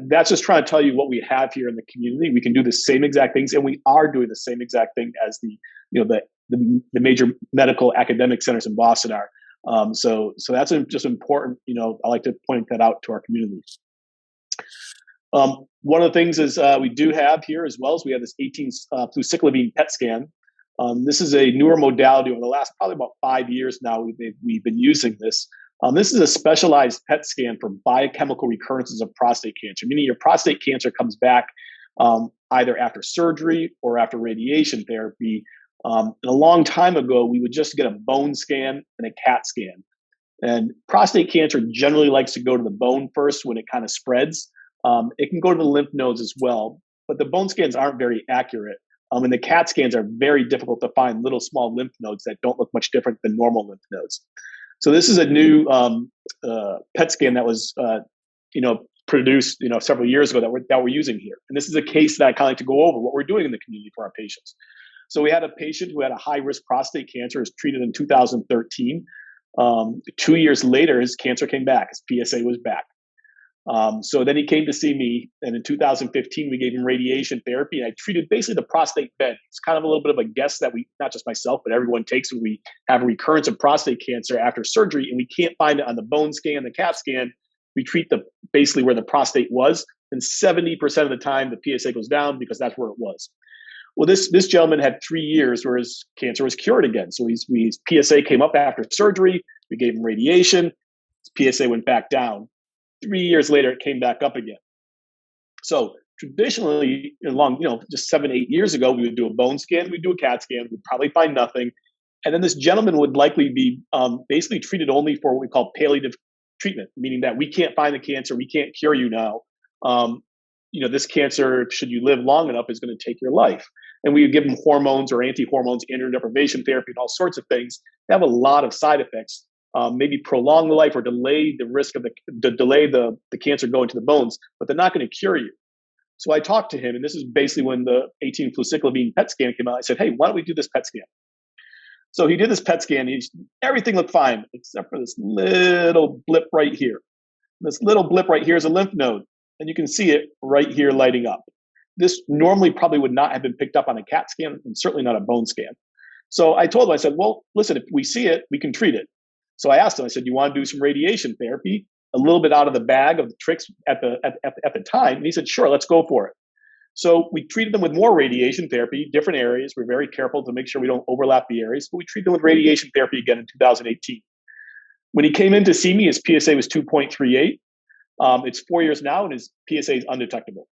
that's just trying to tell you what we have here in the community. We can do the same exact things, and we are doing the same exact thing as the major medical academic centers in Boston are. So that's just important. I like to point that out to our community. One of the things is we do have here as well as we have this 18-flucyclovine PET scan. This is a newer modality over the last probably about 5 years now. We've been using this. This is a specialized PET scan for biochemical recurrences of prostate cancer, meaning your prostate cancer comes back either after surgery or after radiation therapy. And a long time ago, we would just get a bone scan and a CAT scan. And prostate cancer generally likes to go to the bone first when it kind of spreads. It can go to the lymph nodes as well, but the bone scans aren't very accurate. And the CAT scans are very difficult to find little small lymph nodes that don't look much different than normal lymph nodes. So this is a new PET scan that was, produced, several years ago that we're using here. And this is a case that I kind of like to go over what we're doing in the community for our patients. So we had a patient who had a high-risk prostate cancer, was treated in 2013. 2 years later, his cancer came back. His PSA was back. So then he came to see me, and in 2015, we gave him radiation therapy, and I treated basically the prostate bed. It's kind of a little bit of a guess that not just myself, but everyone takes when we have a recurrence of prostate cancer after surgery, and we can't find it on the bone scan, the CAT scan. We treat basically where the prostate was, and 70% of the time, the PSA goes down because that's where it was. Well, this gentleman had 3 years where his cancer was cured again. So his PSA came up after surgery. We gave him radiation. His PSA went back down. 3 years later, it came back up again. So traditionally, just 7-8 years ago, we would do a bone scan, we'd do a CAT scan, we'd probably find nothing. And then this gentleman would likely be basically treated only for what we call palliative treatment, meaning that we can't find the cancer, we can't cure you now. This cancer, should you live long enough, is going to take your life. And we would give them hormones or anti-hormones, androgen deprivation therapy, and all sorts of things. They have a lot of side effects. Maybe prolong the life or delay the risk of delay the cancer going to the bones, but they're not going to cure you. So I talked to him, and this is basically when the 18-flucyclovine PET scan came out. I said, hey, why don't we do this PET scan? So he did this PET scan. Everything looked fine, except for this little blip right here. This little blip right here is a lymph node, and you can see it right here lighting up. This normally probably would not have been picked up on a CAT scan, and certainly not a bone scan. So I told him, I said, well, listen, if we see it, we can treat it. So I asked him, I said, you want to do some radiation therapy? A little bit out of the bag of the tricks at the time. And he said, sure, let's go for it. So we treated them with more radiation therapy, different areas. We're very careful to make sure we don't overlap the areas, but we treated them with radiation therapy again in 2018. When he came in to see me, his PSA was 2.38. It's 4 years now, and his PSA is undetectable.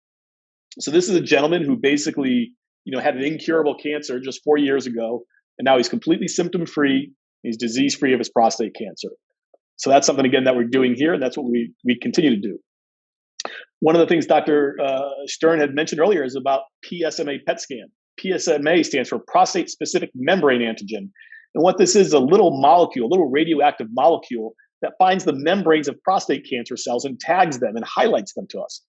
So this is a gentleman who basically, had an incurable cancer just 4 years ago, and now he's completely symptom-free. He's disease-free of his prostate cancer. So that's something, again, that we're doing here, and that's what we continue to do. One of the things Dr. Stern had mentioned earlier is about PSMA PET scan. PSMA stands for prostate-specific membrane antigen. And what this is a little molecule, a little radioactive molecule that finds the membranes of prostate cancer cells and tags them and highlights them to us.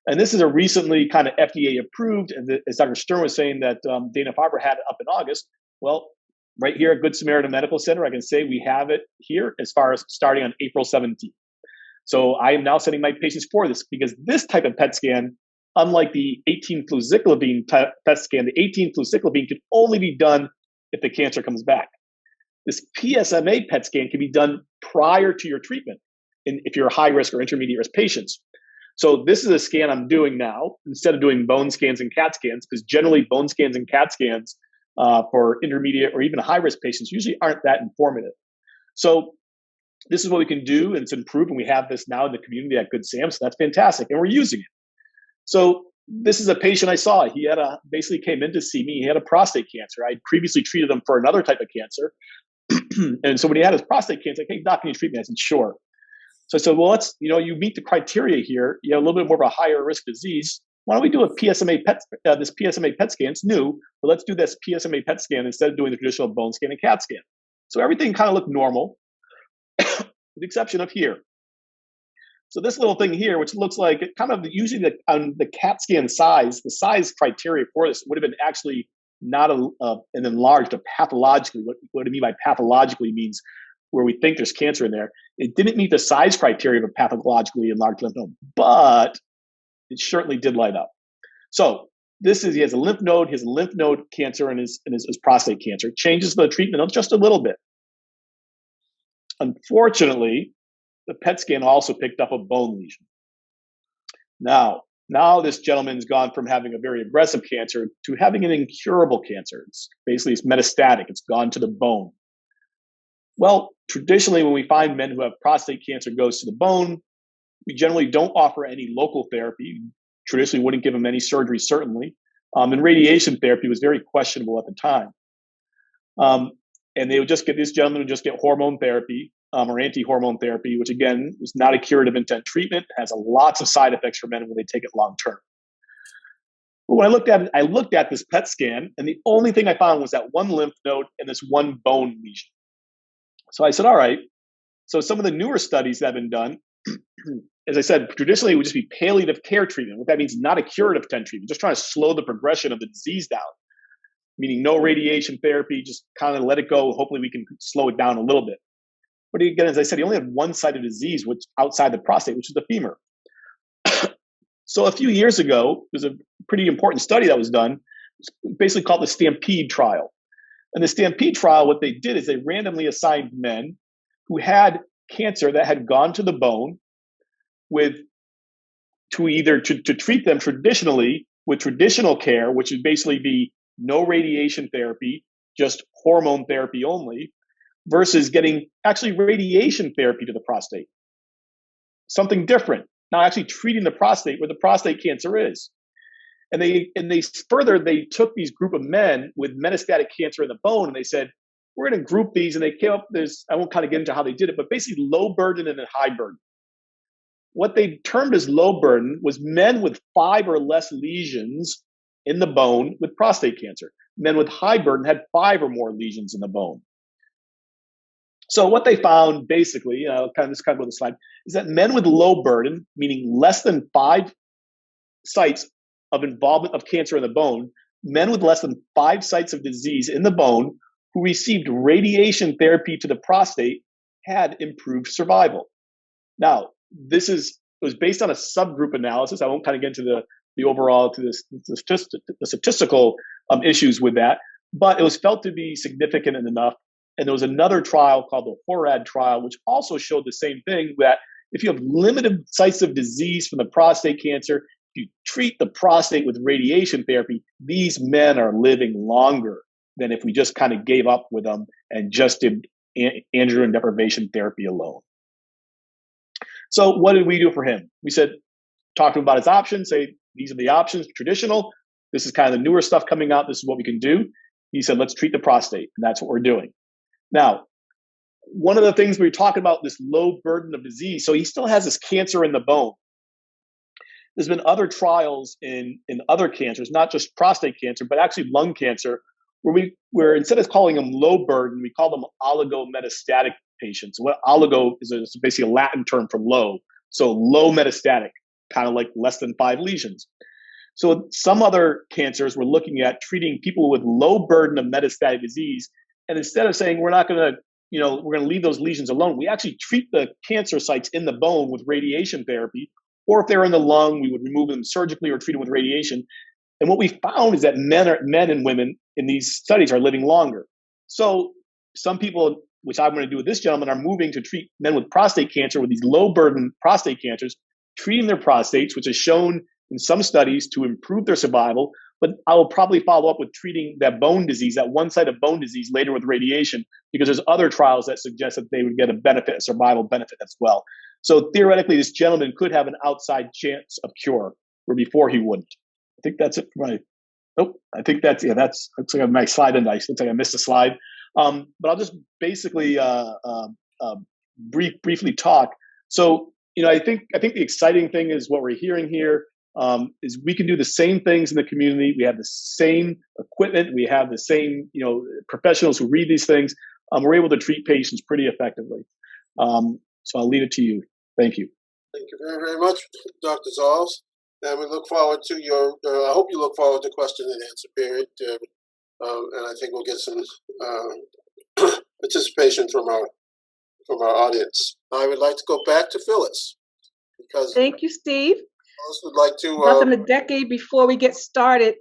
And this is a recently kind of FDA approved, and as Dr. Stern was saying that Dana-Farber had it up in August. Well, right here at Good Samaritan Medical Center, I can say we have it here as far as starting on April 17th. So I am now sending my patients for this because this type of PET scan, unlike the 18-flucyclovine PET scan, the 18-flucyclovine can only be done if the cancer comes back. This PSMA PET scan can be done prior to your treatment if you're high risk or intermediate risk patients. So this is a scan I'm doing now instead of doing bone scans and CAT scans, because generally bone scans and CAT scans for intermediate or even high risk patients usually aren't that informative. So this is what we can do, and it's improved, and we have this now in the community at Good Sam, so that's fantastic, and we're using it. So this is a patient I saw. He had basically came in to see me. He had a prostate cancer. I previously treated him for another type of cancer. And so when he had his prostate cancer, like, hey, doc, can you treat me? I said, sure. So I said, well, you meet the criteria here. You have a little bit more of a higher risk disease. Why don't we do a PSMA PET, this PSMA PET scan? It's new, but let's do this PSMA PET scan instead of doing the traditional bone scan and CAT scan. So everything kind of looked normal, with the exception of here. So this little thing here, which looks like it kind of usually the CAT scan size, the size criteria for this would have been actually not an enlarged, a pathologically. What I mean by pathologically means where we think there's cancer in there. It didn't meet the size criteria of a pathologically enlarged lymph node, but it certainly did light up. So he has a lymph node, his lymph node cancer and his prostate cancer. It changes the treatment just a little bit. Unfortunately, the PET scan also picked up a bone lesion. Now this gentleman's gone from having a very aggressive cancer to having an incurable cancer. It's metastatic. It's gone to the bone. Well, traditionally, when we find men who have prostate cancer goes to the bone, we generally don't offer any local therapy. traditionally wouldn't give them any surgery, certainly. And radiation therapy was very questionable at the time. And they would just get, this gentleman would just get hormone therapy or anti-hormone therapy, which again is not a curative intent treatment, has lots of side effects for men when they take it long term. But when I looked at it, I looked at this PET scan, and the only thing I found was that one lymph node and this one bone lesion. So I said, all right. So some of the newer studies that have been done, as I said, traditionally it would just be palliative care treatment. What that means, not a curative intent treatment, just trying to slow the progression of the disease down, meaning no radiation therapy, just kind of let it go. Hopefully we can slow it down a little bit. But again, as I said, he only had one side of disease, which outside the prostate, which is the femur. So a few years ago, there's a pretty important study that was done, basically called the Stampede trial. And the Stampede trial, what they did is they randomly assigned men who had cancer that had gone to the bone to treat them traditionally with traditional care, which would basically be no radiation therapy, just hormone therapy only, versus getting actually radiation therapy to the prostate. Something different. Now actually treating the prostate where the prostate cancer is. And they took these group of men with metastatic cancer in the bone, and they said, we're going to group these, and they came up with this, I won't kind of get into how they did it, but basically low burden and then high burden. What they termed as low burden was men with 5 or less lesions in the bone with prostate cancer. Men with high burden had 5 or more lesions in the bone. So what they found basically, this is kind of what the slide, is that men with low burden, meaning less than 5 sites of involvement of cancer in the bone, men with less than 5 sites of disease in the bone who received radiation therapy to the prostate had improved survival. Now, it was based on a subgroup analysis. I won't kind of get into the overall, to the statistical issues with that, but it was felt to be significant enough. And there was another trial called the HORAD trial, which also showed the same thing, that if you have limited sites of disease from the prostate cancer, if you treat the prostate with radiation therapy, these men are living longer than if we just kind of gave up with them and just did androgen deprivation therapy alone. So what did we do for him? We said, talk to him about his options, say, these are the options, traditional. This is kind of the newer stuff coming out. This is what we can do. He said, let's treat the prostate. And that's what we're doing. Now, one of the things we were talking about, this low burden of disease. So he still has this cancer in the bone. There's been other trials in other cancers, not just prostate cancer, but actually lung cancer, where instead of calling them low burden, we call them oligometastatic patients. What oligo is basically a Latin term for low. So low metastatic, kind of like less than 5 lesions. So some other cancers we're looking at treating people with low burden of metastatic disease. And instead of saying we're going to leave those lesions alone, we actually treat the cancer sites in the bone with radiation therapy. Or if they're in the lung, we would remove them surgically or treat them with radiation. And what we found is that men and women in these studies are living longer. So some people, which I'm going to do with this gentleman, are moving to treat men with prostate cancer with these low burden prostate cancers, treating their prostates, which is shown in some studies to improve their survival. But I will probably follow up with treating that bone disease, that one side of bone disease, later with radiation, because there's other trials that suggest that they would get a survival benefit as well. So theoretically, this gentleman could have an outside chance of cure, where before he wouldn't. I think that's it. I think that's looks like my slide and looks like I missed a slide. But I'll just basically briefly talk. So, I think the exciting thing is what we're hearing here. Is we can do the same things in the community. We have the same equipment. We have the same, professionals who read these things. We're able to treat patients pretty effectively. So I'll leave it to you. Thank you. Thank you very, very much, Dr. Zahles. And we look forward to I hope you look forward to question and answer period. And I think we'll get some participation from our audience. I would like to go back to Phyllis, because thank you, Steve. Would like to less than a decade before we get started.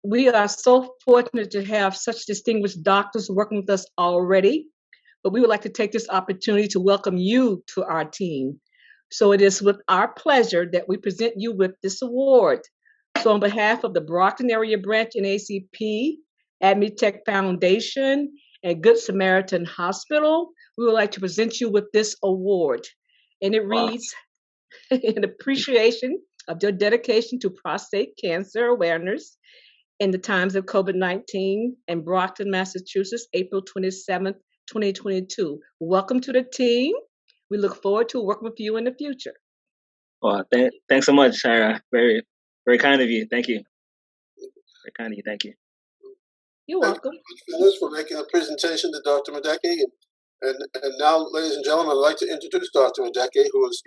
We are so fortunate to have such distinguished doctors working with us already, but we would like to take this opportunity to welcome you to our team. So it is with our pleasure that we present you with this award. So on behalf of the Brockton Area Branch NAACP, AdMeTech Foundation, and Good Samaritan Hospital, we would like to present you with this award. And it reads, in appreciation of your dedication to prostate cancer awareness in the times of COVID-19 in Brockton, Massachusetts, April 27th, 2022. Welcome to the team. We look forward to working with you in the future. Well, thanks so much, Shira. Very, very kind of you. Thank you. Very kind of you. Thank you. You're welcome. Thank you for making a presentation to Dr. Medecky. And now, ladies and gentlemen, I'd like to introduce Dr. Medecky, who is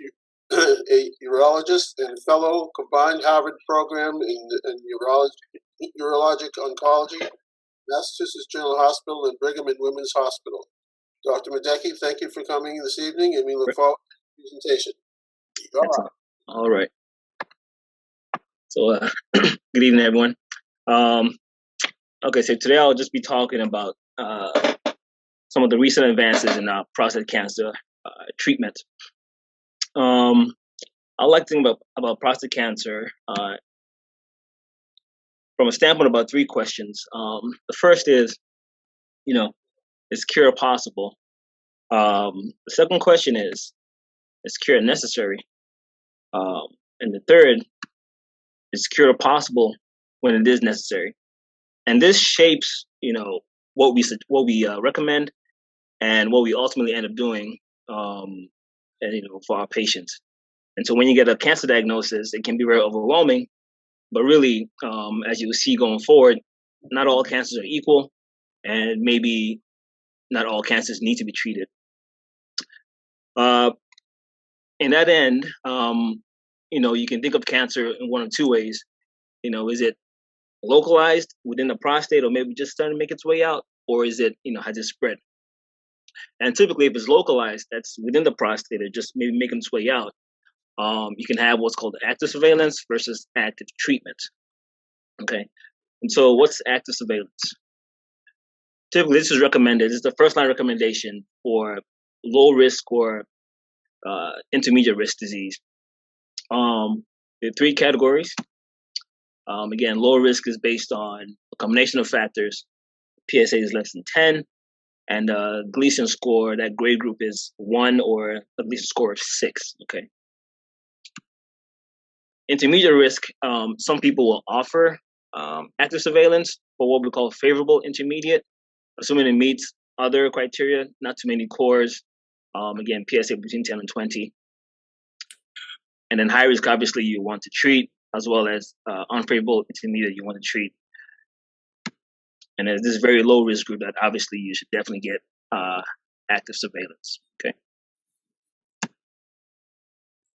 a urologist and fellow combined Harvard program in urologic oncology, Massachusetts General Hospital, and Brigham and Women's Hospital. Dr. Medecky, thank you for coming this evening, and we look forward to the presentation. All right. So, good evening, everyone. Okay, so today I'll just be talking about some of the recent advances in prostate cancer treatment. I like to think about prostate cancer from a standpoint about three questions. The first is, is cure possible? The second question is cure necessary? And the third is cure possible when it is necessary? And this shapes, what we recommend and what we ultimately end up doing, for our patients. And so when you get a cancer diagnosis, it can be very overwhelming. But really, as you will see going forward, not all cancers are equal, and maybe not all cancers need to be treated. In that end, you can think of cancer in one of two ways. Is it localized within the prostate, or maybe just starting to make its way out, or is it, has it spread? And typically, if it's localized, that's within the prostate, or just maybe making its way out. You can have what's called active surveillance versus active treatment. Okay, and so what's active surveillance? Typically, this is recommended. This is the first line recommendation for low risk or intermediate risk disease. There are three categories. Again, low risk is based on a combination of factors. PSA is less than 10, and Gleason score, that grade group is 1 or a Gleason score of 6. Okay. Intermediate risk, some people will offer active surveillance for what we call favorable intermediate, assuming it meets other criteria, not too many cores. Again, PSA between 10 and 20. And then high risk, obviously, you want to treat, as well as unfavorable intermediate you want to treat. And there's this very low risk group that obviously you should definitely get active surveillance. Okay.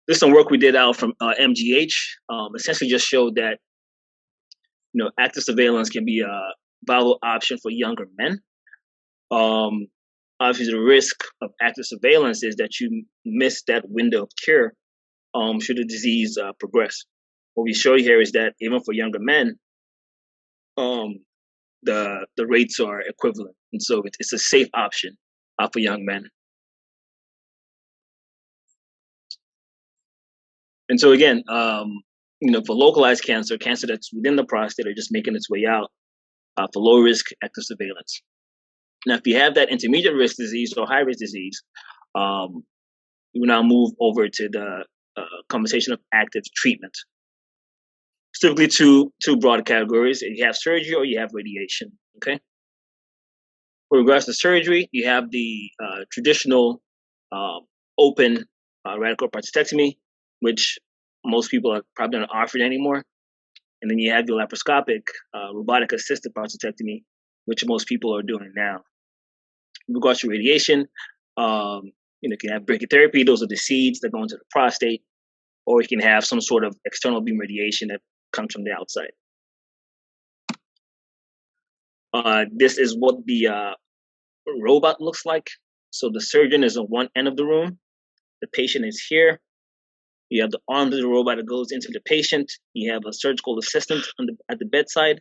This is some work we did out from MGH. Essentially just showed that, active surveillance can be a viable option for younger men. Obviously, the risk of active surveillance is that you miss that window of cure should the disease progress. What we show you here is that even for younger men, the rates are equivalent, and so it's a safe option for young men. And so again, for localized cancer that's within the prostate or just making its way out, for low risk active surveillance. Now, if you have that intermediate risk disease or high risk disease, we now move over to the conversation of active treatment. Typically two broad categories. You have surgery or you have radiation. Okay. With regards to surgery, you have the traditional open radical prostatectomy, which most people are probably not offered anymore. And then you have the laparoscopic robotic assisted prostatectomy, which most people are doing now. In regards to radiation, you can have brachytherapy. Those are the seeds that go into the prostate, or you can have some sort of external beam radiation that comes from the outside. This is what the robot looks like. So the surgeon is on one end of the room. The patient is here. You have the arm of the robot that goes into the patient. You have a surgical assistant at the bedside.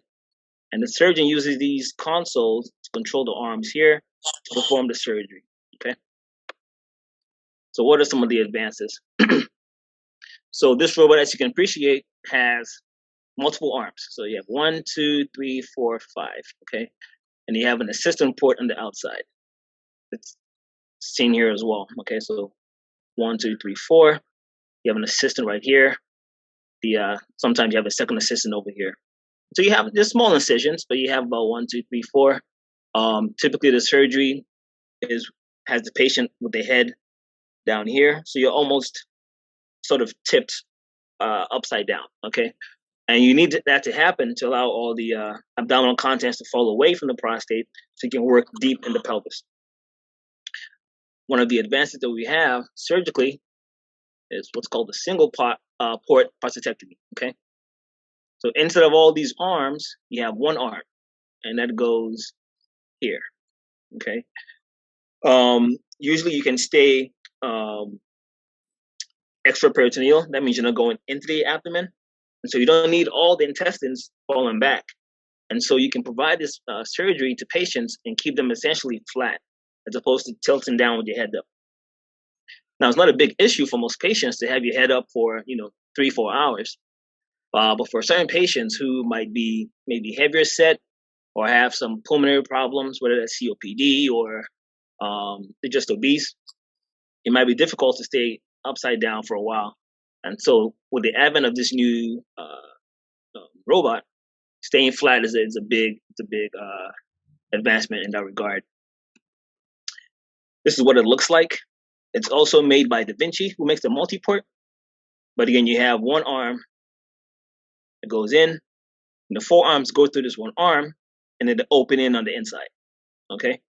And the surgeon uses these consoles to control the arms here to perform the surgery. Okay. So what are some of the advances? So this robot, as you can appreciate, has multiple arms. So you have 1, 2, 3, 4, 5. Okay. And you have an assistant port on the outside. It's seen here as well. Okay. So 1, 2, 3, 4. You have an assistant right here. Sometimes you have a second assistant over here. So you have just small incisions, but you have about 1, 2, 3, 4. Typically, the surgery has the patient with the head down here, so you're almost sort of tipped upside down. Okay, and you need that to happen to allow all the abdominal contents to fall away from the prostate, so you can work deep in the pelvis. One of the advances that we have surgically is what's called a single port prostatectomy. Okay, so instead of all these arms, you have one arm, and that goes here. Okay. Usually you can stay extraperitoneal. That means you're not going into the abdomen. And so you don't need all the intestines falling back. And so you can provide this surgery to patients and keep them essentially flat, as opposed to tilting down with your head up. Now, it's not a big issue for most patients to have your head up for, 3-4 hours. But for certain patients who might be maybe heavier set or have some pulmonary problems, whether that's COPD or they're just obese, it might be difficult to stay upside down for a while. And so with the advent of this new robot, staying flat is a big advancement in that regard. This is what it looks like. It's also made by Da Vinci, who makes the multi-port. But again, you have one arm that goes in, and the 4 arms go through this one arm, and then they open in on the inside. Okay?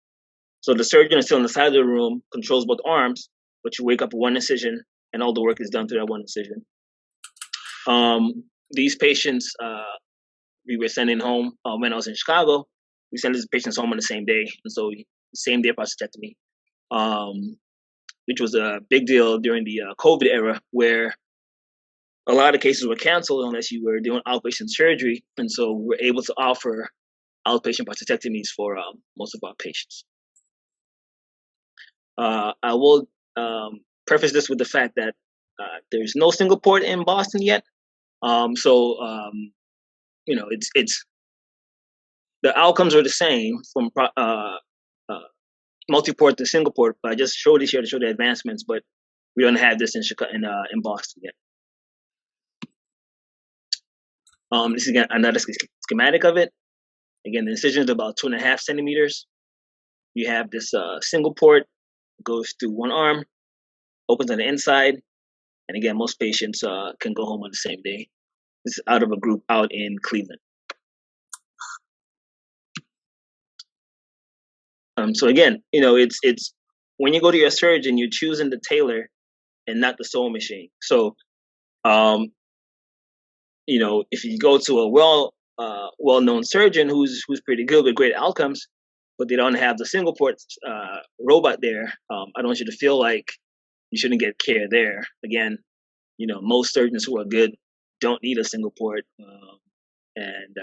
So the surgeon is still on the side of the room, controls both arms, but you wake up with one incision, and all the work is done through that one incision. These patients we were sending home when I was in Chicago. We sent these patients home on the same day, and so same day prostatectomy, which was a big deal during the COVID era, where a lot of cases were canceled unless you were doing outpatient surgery, and so we were able to offer outpatient prostatectomies for most of our patients. I will preface this with the fact that there's no single port in Boston yet. It's the outcomes are the same from multi-port to single port, but I just showed this here to show the advancements, but we don't have this in Boston yet. This is again another schematic of it. Again, the incision is about 2.5 centimeters. You have this single port, goes through one arm, opens on the inside, and again, most patients can go home on the same day. This is out of a group out in Cleveland. So again, it's when you go to your surgeon, you're choosing the tailor and not the sewing machine. So, if you go to a well-known surgeon who's pretty good with great outcomes, but they don't have the single port robot there, I don't want you to feel like you shouldn't get care there. Again, most surgeons who are good don't need a single port, and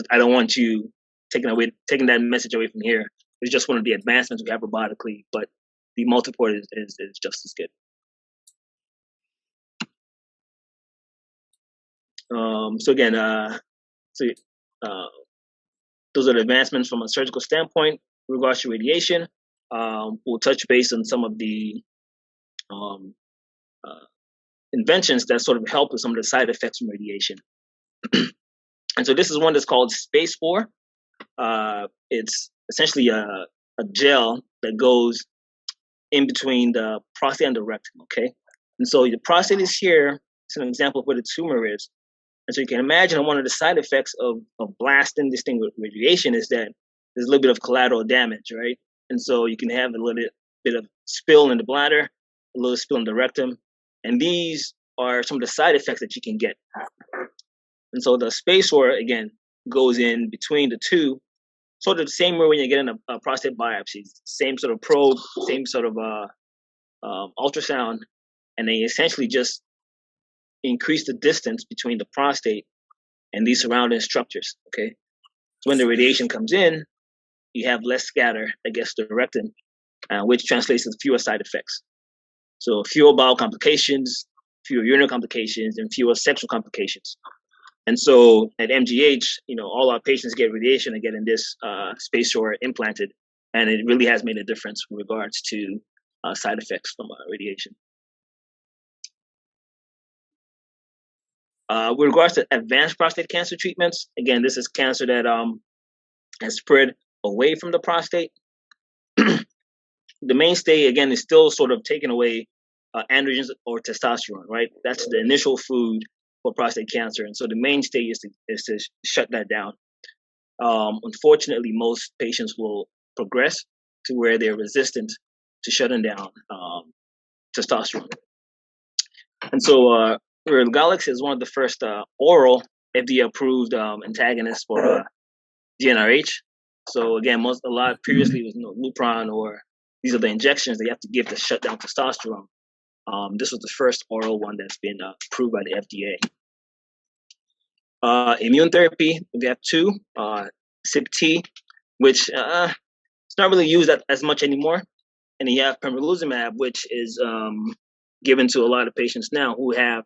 I don't want you taking that message away from here. It's just one of the advancements we have robotically, but the multi-port is just as good. So again, those are the advancements from a surgical standpoint. In regards to radiation, we'll touch base on some of the inventions that sort of help with some of the side effects from radiation. And so this is one that's called Space 4. It's essentially a gel that goes in between the prostate and the rectum, okay? And so the prostate is here. It's an example of where the tumor is. And so you can imagine one of the side effects of blasting this thing with radiation is that there's a little bit of collateral damage, right? And so you can have a little bit of spill in the bladder, a little spill in the rectum. And these are some of the side effects that you can get. And so the spacer, again, goes in between the two, sort of the same way when you're getting a prostate biopsy, same sort of probe, same sort of ultrasound, and they essentially just increase the distance between the prostate and these surrounding structures, okay? So when the radiation comes in, you have less scatter that gets to the rectum, which translates to fewer side effects. So fewer bowel complications, fewer urinary complications, and fewer sexual complications. And so at MGH, all our patients get radiation and getting this spacer implanted, and it really has made a difference with regards to side effects from radiation. With regards to advanced prostate cancer treatments, again, this is cancer that has spread away from the prostate. The mainstay, again, is still sort of taking away androgens or testosterone, right? That's the initial food for prostate cancer. And so the mainstay is to shut that down. Unfortunately, most patients will progress to where they're resistant to shutting down testosterone. And so Relugolix is one of the first oral FDA-approved antagonists for GnRH. So again, a lot previously was Lupron, or these are the injections that you have to give to shut down testosterone. This was the first oral one that's been approved by the FDA. Immune therapy, we have two, CIP-T, which it's not really used as much anymore. And then you have pembrolizumab, which is given to a lot of patients now who have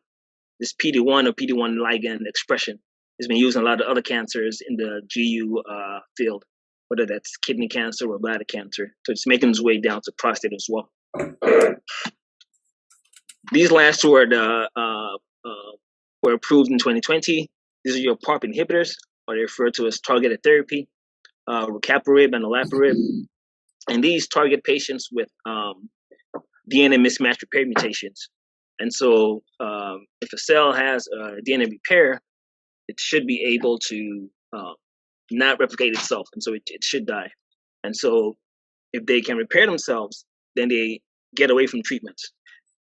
this PD-1 or PD-1 ligand expression. It's been used in a lot of other cancers in the GU field, whether that's kidney cancer or bladder cancer. So it's making its way down to prostate as well. These last two were approved in 2020. These are your PARP inhibitors, or they're referred to as targeted therapy, rucaparib and olaparib. And these target patients with DNA mismatch repair mutations. And so if a cell has a DNA repair, it should be able to not replicate itself, and so it should die. And so if they can repair themselves, then they get away from treatments.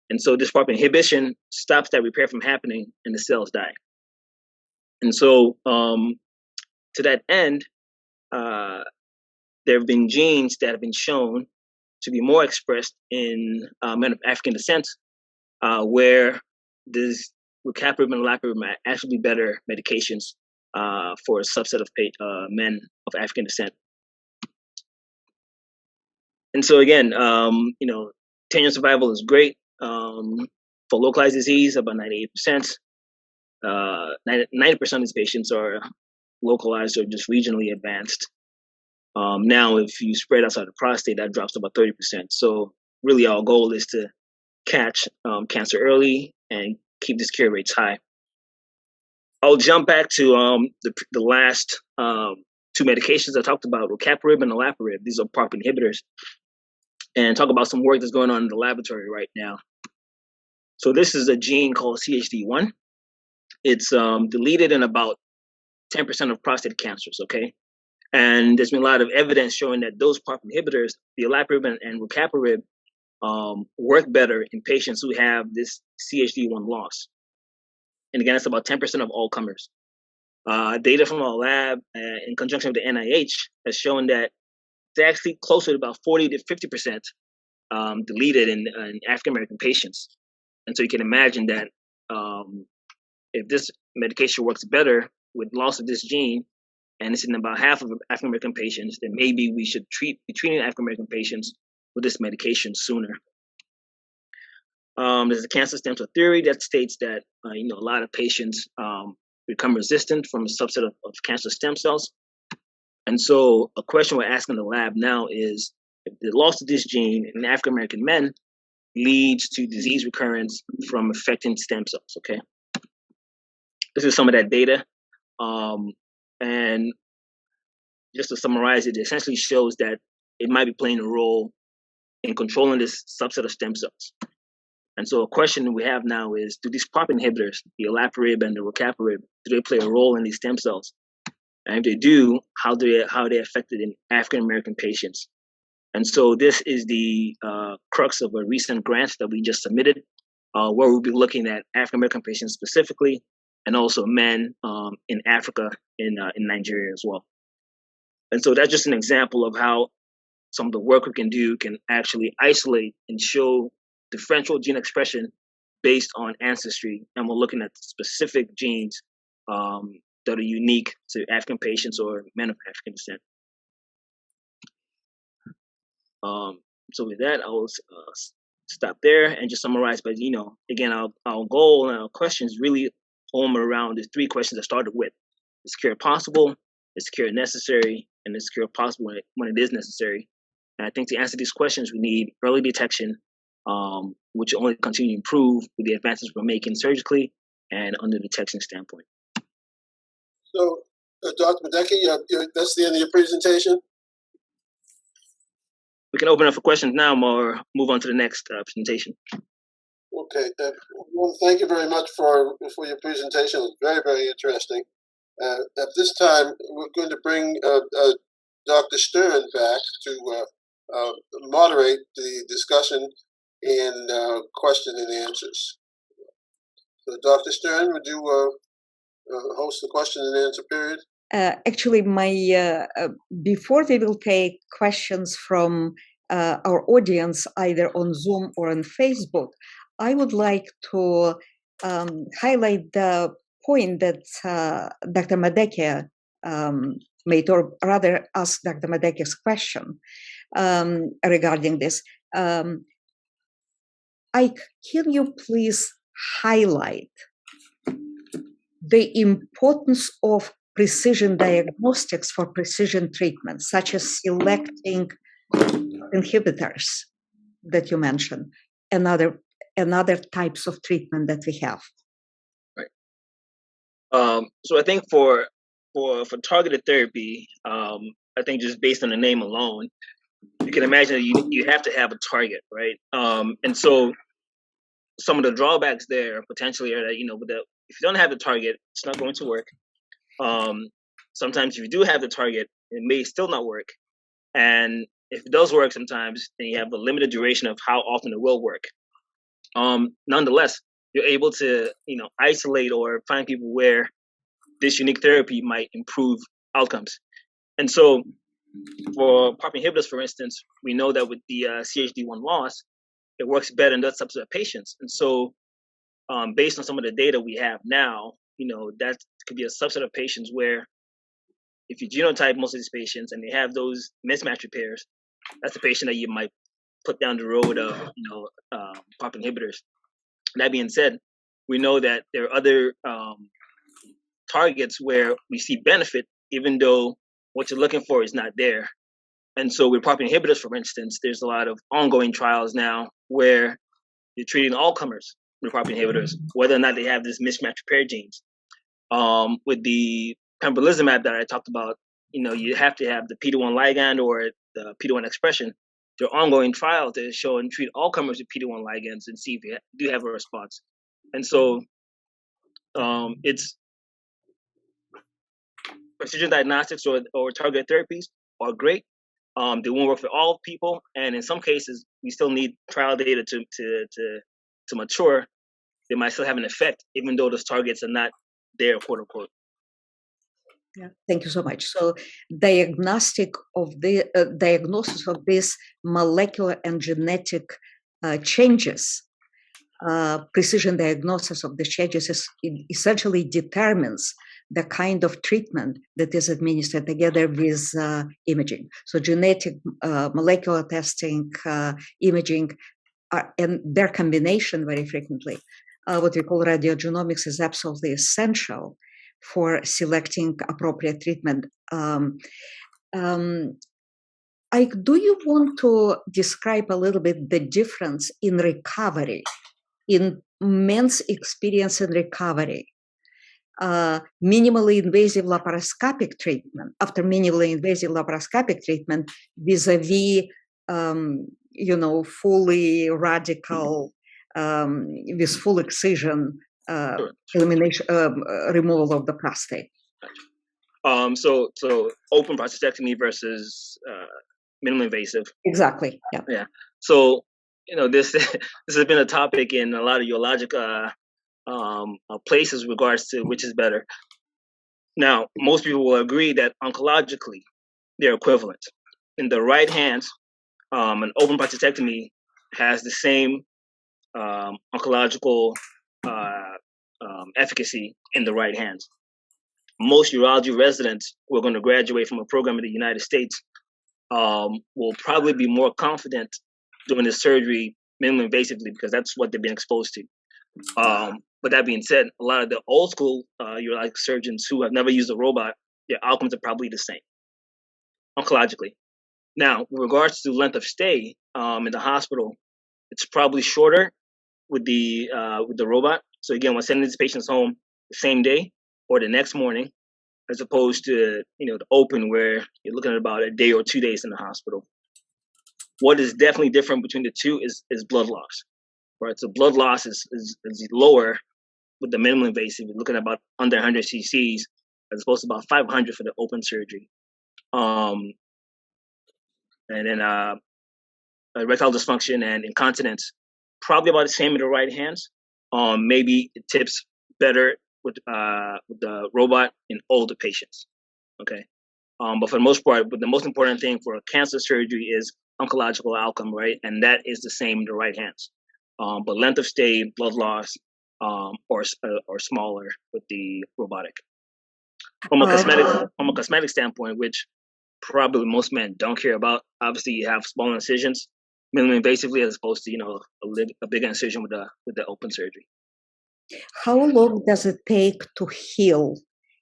And so this PARP inhibition stops that repair from happening, and the cells die. And so to that end, there have been genes that have been shown to be more expressed in men of African descent, where this rucaparib and olaparib are actually better medications for a subset of men of African descent. And so again, 10-year survival is great for localized disease, about 98%. 90% of these patients are localized or just regionally advanced. Now, if you spread outside the prostate, that drops to about 30%. So really our goal is to catch cancer early and keep these cure rates high. I'll jump back to the last two medications I talked about, rucaparib and olaparib. These are PARP inhibitors, and talk about some work that's going on in the laboratory right now. So this is a gene called CHD1. It's deleted in about 10% of prostate cancers, okay? And there's been a lot of evidence showing that those PARP inhibitors, the olaparib and rucaparib, work better in patients who have this CHD1 loss. And again, it's about 10% of all comers. Data from our lab in conjunction with the NIH has shown that it's actually closer to about 40 to 50% deleted in African-American patients. And so you can imagine that if this medication works better with loss of this gene, and it's in about half of African-American patients, then maybe we should be treating African-American patients with this medication sooner. There's a cancer stem cell theory that states that a lot of patients become resistant from a subset of cancer stem cells. And so a question we're asking the lab now is, if the loss of this gene in African-American men leads to disease recurrence from affecting stem cells, okay? This is some of that data. And just to summarize it, essentially shows that it might be playing a role in controlling this subset of stem cells. And so a question we have now is, do these PARP inhibitors, the olaparib and the rucaparib, do they play a role in these stem cells? And if they do, how are they affected in African-American patients? And so this is the crux of a recent grant that we just submitted, where we'll be looking at African-American patients specifically, and also men in Africa, in Nigeria as well. And so that's just an example of how some of the work we can do can actually isolate and show differential gene expression based on ancestry. And we're looking at specific genes that are unique to African patients or men of African descent. So with that, I'll stop there and just summarize. But again, our goal and our questions really home around the three questions I started with: is cure possible? Is cure necessary? And is cure possible when it is necessary? And I think to answer these questions, we need early detection, which will only continue to improve with the advances we're making surgically, and under detection standpoint. So, Dr. Medecky, that's the end of your presentation? We can open up for questions now or move on to the next presentation. Okay. Well, thank you very much for your presentation. It was very, very interesting. At this time, we're going to bring Dr. Stern back to moderate the discussion and question and answers. So, Dr. Stern, would you host the question and answer period? Actually, before we will take questions from our audience, either on Zoom or on Facebook, I would like to highlight the point that Dr. Medecky made, or rather ask Dr. Medecky's question regarding this. Can you please highlight the importance of precision diagnostics for precision treatment, such as selecting inhibitors that you mentioned, and other types of treatment that we have? Right. So I think for targeted therapy, I think just based on the name alone, you can imagine that you have to have a target, right? And so some of the drawbacks there potentially are that, if you don't have the target, it's not going to work. Sometimes if you do have the target, it may still not work. And if it does work sometimes, then you have a limited duration of how often it will work. Nonetheless, you're able to, isolate or find people where this unique therapy might improve outcomes. And so for PARP inhibitors, for instance, we know that with the CHD1 loss, it works better in that subset of patients. And so based on some of the data we have now, that could be a subset of patients where if you genotype most of these patients and they have those mismatch repairs, that's the patient that you might put down the road of, PARP inhibitors. That being said, we know that there are other targets where we see benefit, even though what you're looking for is not there. And so with PARP inhibitors, for instance, there's a lot of ongoing trials now where you're treating all comers with PARP inhibitors, whether or not they have this mismatch repair genes. With the pembrolizumab that I talked about, you have to have the PD-1 ligand or the PD-1 expression. There are ongoing trials that show and treat all comers with PD-1 ligands and see if you do have a response. And so it's precision diagnostics or targeted therapies are great. They won't work for all people, and in some cases, we still need trial data to mature. They might still have an effect, even though those targets are not there, quote unquote. Yeah, thank you so much. So, diagnosis of these molecular and genetic changes, precision diagnosis of the changes essentially determines the kind of treatment that is administered together with imaging. So genetic, molecular testing, imaging, and their combination very frequently, what we call radiogenomics, is absolutely essential for selecting appropriate treatment. Do you want to describe a little bit the difference in recovery, in men's experience in recovery? Minimally invasive laparoscopic treatment, after minimally invasive laparoscopic treatment, vis-a-vis, fully radical, with full excision, elimination, removal of the prostate. So open prostatectomy versus minimally invasive. Exactly. Yeah. Yeah. So this has been a topic in a lot of urologic places regards to which is better. Now, most people will agree that oncologically they're equivalent. In the right hands, an open prostatectomy has the same oncological efficacy in the right hands. Most urology residents who are going to graduate from a program in the United States will probably be more confident doing the surgery minimally invasively because that's what they've been exposed to. But that being said, a lot of the old school urologic surgeons who have never used a robot, their outcomes are probably the same oncologically. Now, with regards to length of stay in the hospital, it's probably shorter with the robot. So again, we're sending these patients home the same day or the next morning, as opposed to, the open where you're looking at about a day or 2 days in the hospital. What is definitely different between the two is blood loss, right? So blood loss is lower with the minimally invasive. You're looking at about under 100 cc's as opposed to about 500 for the open surgery. And then erectile dysfunction and incontinence, probably about the same in the right hands. Maybe it tips better with the robot in older patients. Okay. But for the most part, the most important thing for cancer surgery is oncological outcome, right? And that is the same in the right hands. But length of stay, blood loss, or smaller with the robotic. From a cosmetic standpoint, which probably most men don't care about, obviously you have small incisions, minimally invasively, as opposed to a big incision with the open surgery. How long does it take to heal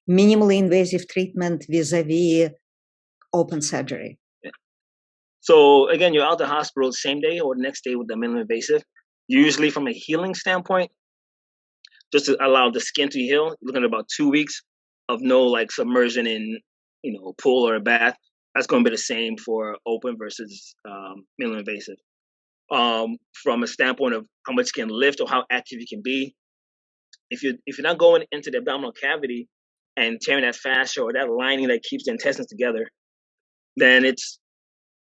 minimally invasive treatment vis-a-vis open surgery? Yeah. So again, you're out the hospital the same day or the next day with the minimally invasive. Usually from a healing standpoint, just to allow the skin to heal, you're looking at about 2 weeks of no submersion in, a pool or a bath. That's going to be the same for open versus minimally invasive. From a standpoint of how much you can lift or how active you can be, if you're not going into the abdominal cavity and tearing that fascia or that lining that keeps the intestines together, then it's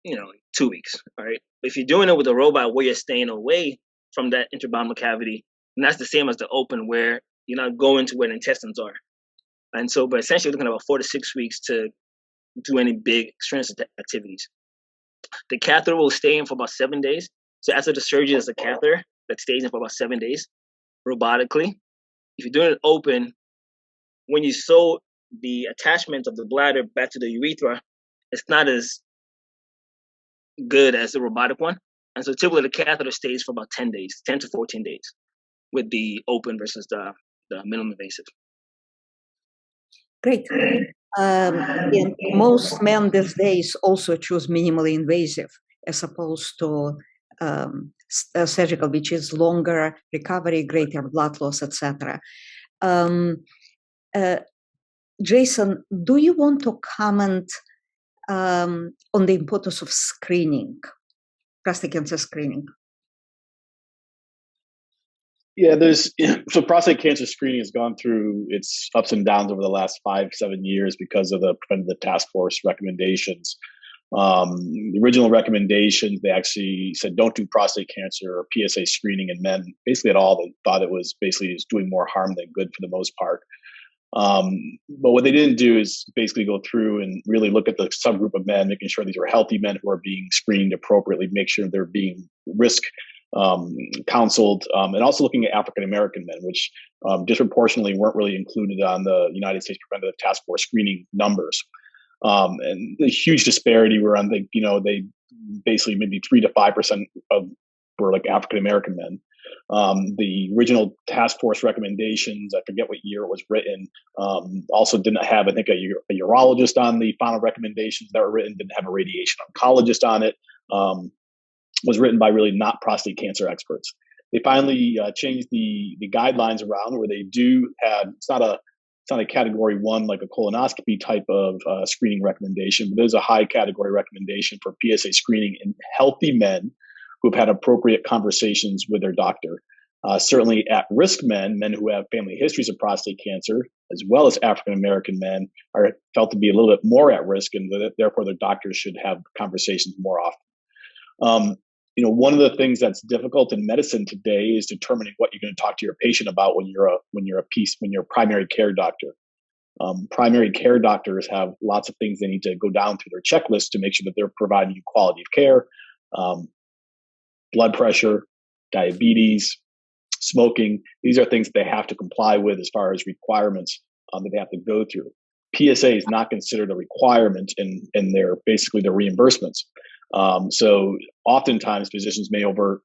2 weeks. All right. If you're doing it with a robot where you're staying away from that intra-abdominal cavity, and that's the same as the open where you're not going to where the intestines are. And so, but essentially looking at about 4 to 6 weeks to do any big strenuous activities. The catheter will stay in for about 7 days. So after the surgery, there's a catheter that stays in for about 7 days robotically. If you're doing it open, when you sew the attachment of the bladder back to the urethra, it's not as good as the robotic one. And so typically the catheter stays for about 10 days, 10 to 14 days with the open versus the minimally invasive. Great. And most men these days also choose minimally invasive as opposed to surgical, which is longer recovery, greater blood loss, etc. Jason, do you want to comment on the importance of screening, prostate cancer screening? Yeah, so prostate cancer screening has gone through its ups and downs over the last 5-7 years because of the Preventative Task Force recommendations. The original recommendations, they actually said don't do prostate cancer or PSA screening in men basically at all. They thought it was basically just doing more harm than good for the most part. But what they didn't do is basically go through and really look at the subgroup of men, making sure these were healthy men who are being screened appropriately, make sure they're being risk counseled, and also looking at African American men, which disproportionately weren't really included on the United States Preventative Task Force screening numbers. And the huge disparity were on they basically maybe 3 to 5% were like African American men. The original task force recommendations, I forget what year it was written, also didn't have, I think, a urologist on the final recommendations that were written, didn't have a radiation oncologist on it, was written by really not prostate cancer experts. They finally changed the guidelines around where they do have, it's not a category 1 like a colonoscopy type of screening recommendation, but there's a high category recommendation for PSA screening in healthy men who've had appropriate conversations with their doctor. Certainly at-risk men who have family histories of prostate cancer, as well as African-American men, are felt to be a little bit more at risk, and therefore their doctors should have conversations more often. One of the things that's difficult in medicine today is determining what you're going to talk to your patient about when you're a primary care doctor. Primary care doctors have lots of things they need to go down through their checklist to make sure that they're providing you quality of care. Blood pressure, diabetes, smoking. These are things they have to comply with as far as requirements that they have to go through. PSA is not considered a requirement in their reimbursements. So oftentimes physicians may don't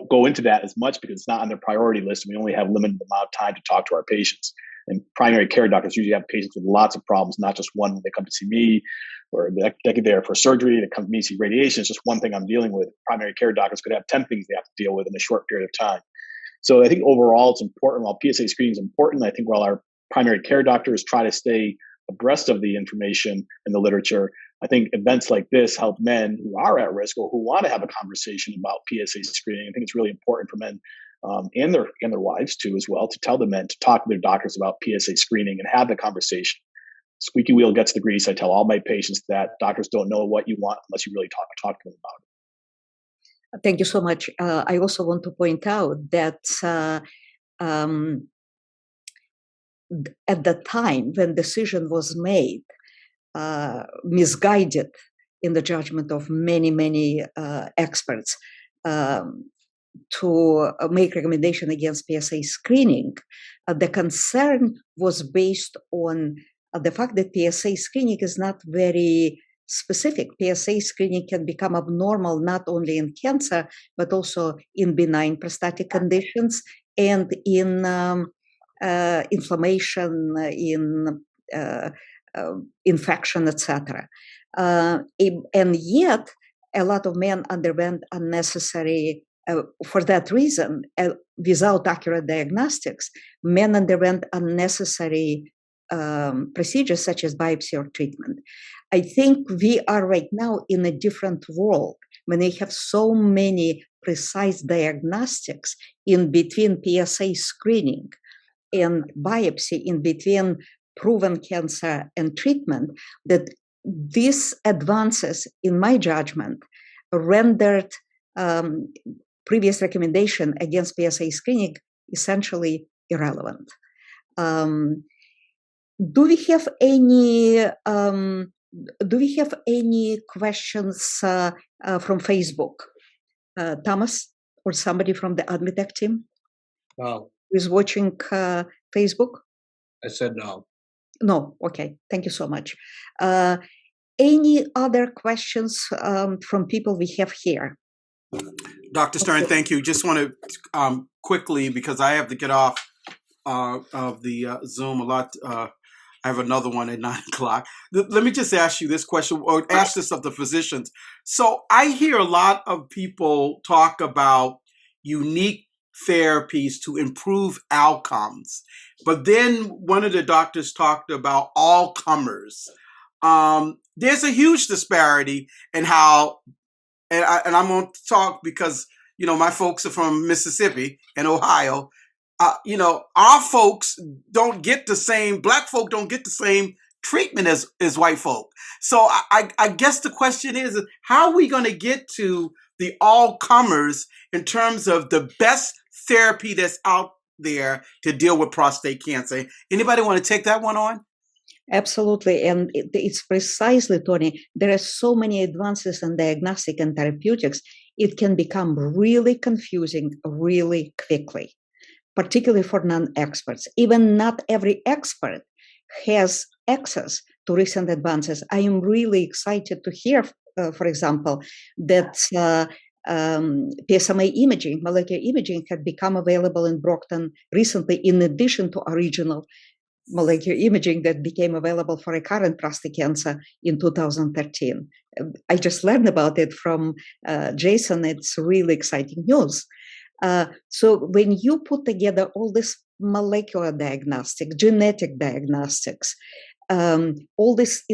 go into that as much because it's not on their priority list, and we only have limited amount of time to talk to our patients. And primary care doctors usually have patients with lots of problems, not just one when they come to see me, or they get there for surgery, they come to me to see radiation. It's just one thing I'm dealing with. Primary care doctors could have 10 things they have to deal with in a short period of time. So I think overall it's important. While PSA screening is important, I think while our primary care doctors try to stay abreast of the information in the literature, I think events like this help men who are at risk or who want to have a conversation about PSA screening. I think it's really important for men and their wives too as well to tell the men to talk to their doctors about PSA screening and have the conversation. Squeaky wheel gets the grease. I tell all my patients that doctors don't know what you want unless you really talk to them about it. Thank you so much. I also want to point out that at the time when decision was made, misguided in the judgment of many experts to make recommendation against PSA screening, the concern was based on the fact that PSA screening is not very specific. PSA screening can become abnormal not only in cancer, but also in benign prostatic conditions and in inflammation, in infection, etc. And yet, a lot of men underwent unnecessary, for that reason, without accurate diagnostics, men underwent unnecessary procedures such as biopsy or treatment. I think we are right now in a different world when we have so many precise diagnostics in between PSA screening and biopsy, in between proven cancer and treatment, that these advances, in my judgment, rendered previous recommendation against PSA screening essentially irrelevant. Do we have any questions from Facebook? Thomas or somebody from the AdMeTech team? No. Is watching Facebook? I said no. No. Okay. Thank you so much. Any other questions from people we have here? Dr. Stern, thank you. Just want to quickly, because I have to get off of the Zoom a lot. I have another one at 9 o'clock. Let me just ask you this question, or ask this of the physicians. So I hear a lot of people talk about unique therapies to improve outcomes, but then one of the doctors talked about all comers. There's a huge disparity in how, and I'm going to talk because, you know, my folks are from Mississippi and Ohio. You know, our folks don't get the same, black folk don't get the same treatment as white folk. So I guess the question is, how are we going to get to the all comers in terms of the best therapy that's out there to deal with prostate cancer? Anybody want to take that one on? Absolutely. And it's precisely, Tony, there are so many advances in diagnostic and therapeutics, it can become really confusing really quickly, particularly for non-experts. Even not every expert has access to recent advances. I am really excited to hear, for example, that PSMA imaging, molecular imaging, had become available in Brockton recently, in addition to original molecular imaging that became available for recurrent prostate cancer in 2013. I just learned about it from Jason. It's really exciting news. So when you put together all this molecular diagnostic, genetic diagnostics, all this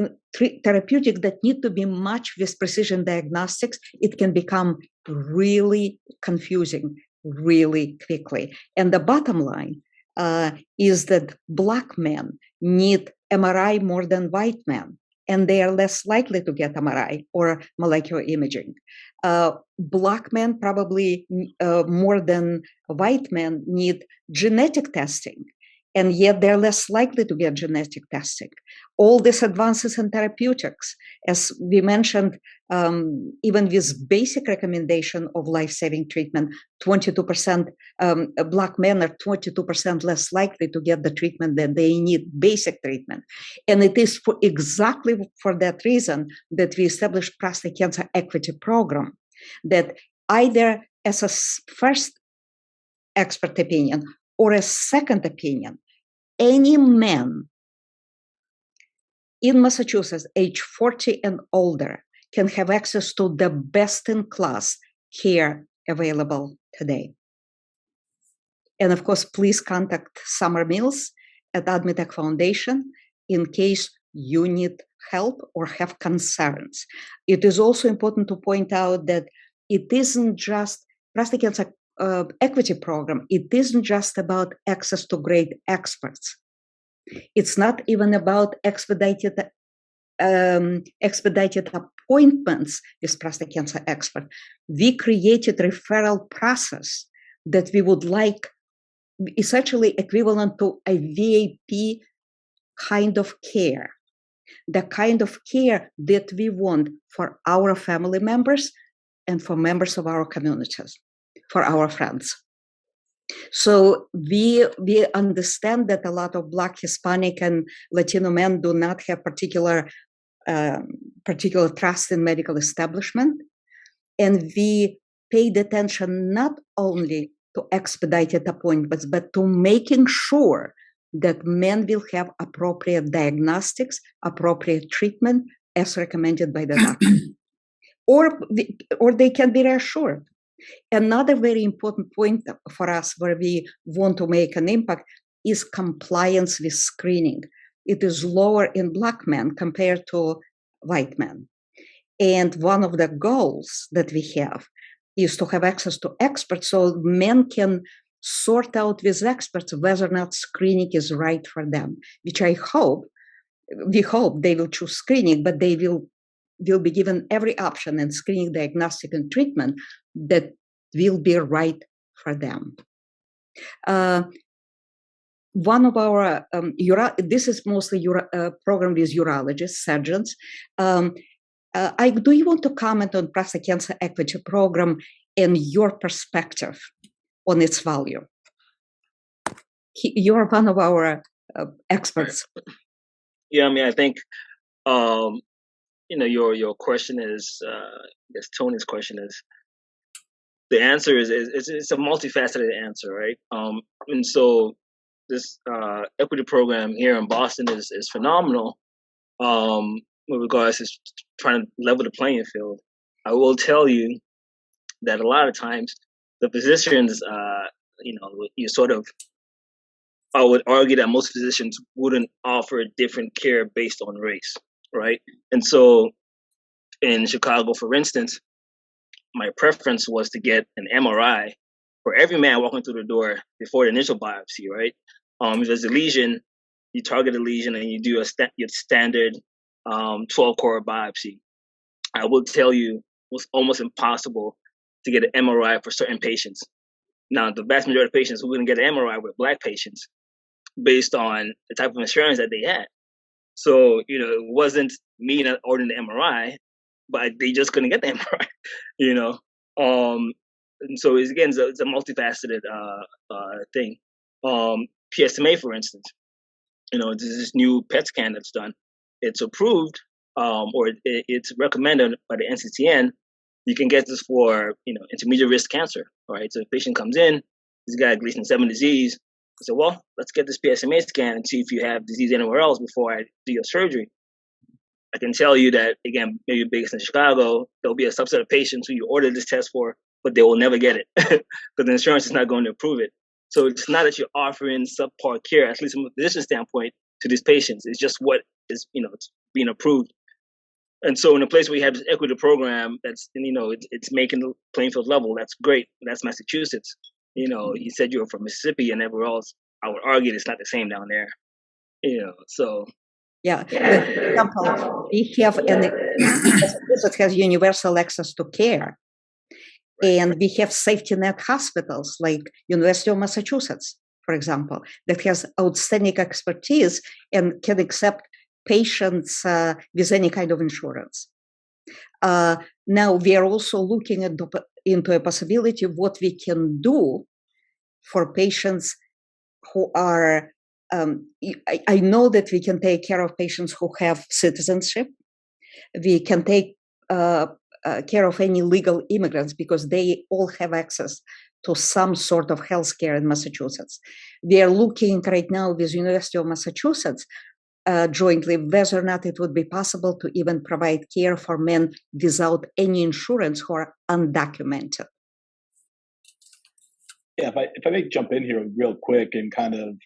therapeutic that need to be matched with precision diagnostics, it can become really confusing really quickly. And the bottom line is that Black men need MRI more than white men, and they are less likely to get MRI or molecular imaging. Black men probably more than white men need genetic testing, and yet they're less likely to get genetic testing. All these advances in therapeutics, as we mentioned, even with basic recommendation of life-saving treatment, 22% Black men are 22% less likely to get the treatment that they need, basic treatment. And it is exactly for that reason that we established prostate cancer equity program, that either as a first expert opinion or a second opinion, any man in Massachusetts, age 40 and older, can have access to the best-in-class care available today. And of course, please contact Summer Mills at AdMeTech Foundation in case you need help or have concerns. It is also important to point out that it isn't just prostate cancer equity program. It isn't just about access to great experts. It's not even about expedited appointments with prostate cancer expert. We created referral process that we would like essentially equivalent to a VIP kind of care, the kind of care that we want for our family members and for members of our communities, for our friends. So we understand that a lot of Black, Hispanic, and Latino men do not have particular trust in medical establishment, and we paid attention not only to expedited appointments, but to making sure that men will have appropriate diagnostics, appropriate treatment as recommended by the doctor, or they can be reassured. Another very important point for us where we want to make an impact is compliance with screening. It is lower in Black men compared to white men. And one of the goals that we have is to have access to experts so men can sort out with experts whether or not screening is right for them, which we hope they will choose screening, but they will be given every option in screening, diagnostic, and treatment that will be right for them. One of our, this is mostly program with urologists, surgeons. Do you want to comment on prostate cancer equity program and your perspective on its value? You're one of our experts. Yeah, I mean, I think, your question is, Tony's question is, the answer is it's a multifaceted answer, right? And so this equity program here in Boston is phenomenal with regards to trying to level the playing field. I will tell you that a lot of times the physicians, I would argue that most physicians wouldn't offer different care based on race, right? And so in Chicago, for instance, my preference was to get an MRI for every man walking through the door before the initial biopsy, right? If there's a lesion, you target a lesion and you do your standard 12-core biopsy. I will tell you it was almost impossible to get an MRI for certain patients. Now, the vast majority of patients who wouldn't get an MRI were Black patients based on the type of insurance that they had. So, it wasn't me not ordering the MRI, but they just couldn't get the MRI, And so it's a multifaceted thing. PSMA, for instance, there's this new PET scan that's done. It's approved, or it's recommended by the NCCN. You can get this for, intermediate risk cancer, right? So if a patient comes in, he's got Gleason 7 disease. I said, well, let's get this PSMA scan and see if you have disease anywhere else before I do your surgery. I can tell you that, again, maybe based in Chicago, there'll be a subset of patients who you order this test for, but they will never get it because the insurance is not going to approve it. So it's not that you're offering subpar care, at least from a physician standpoint, to these patients. It's just what is, it's being approved. And so in a place where you have this equity program that's, it's making the playing field level, that's great. That's Massachusetts. You said you were from Mississippi and everywhere else. I would argue it's not the same down there. So. Yeah, for example, we have Massachusetts has universal access to care. And we have safety net hospitals like University of Massachusetts, for example, that has outstanding expertise and can accept patients with any kind of insurance. Now, we are also looking into a possibility of what we can do for patients who are, I know that we can take care of patients who have citizenship. We can take care of any legal immigrants because they all have access to some sort of health care in Massachusetts. We are looking right now with University of Massachusetts jointly whether or not it would be possible to even provide care for men without any insurance who are undocumented. Yeah, if I may jump in here real quick and kind of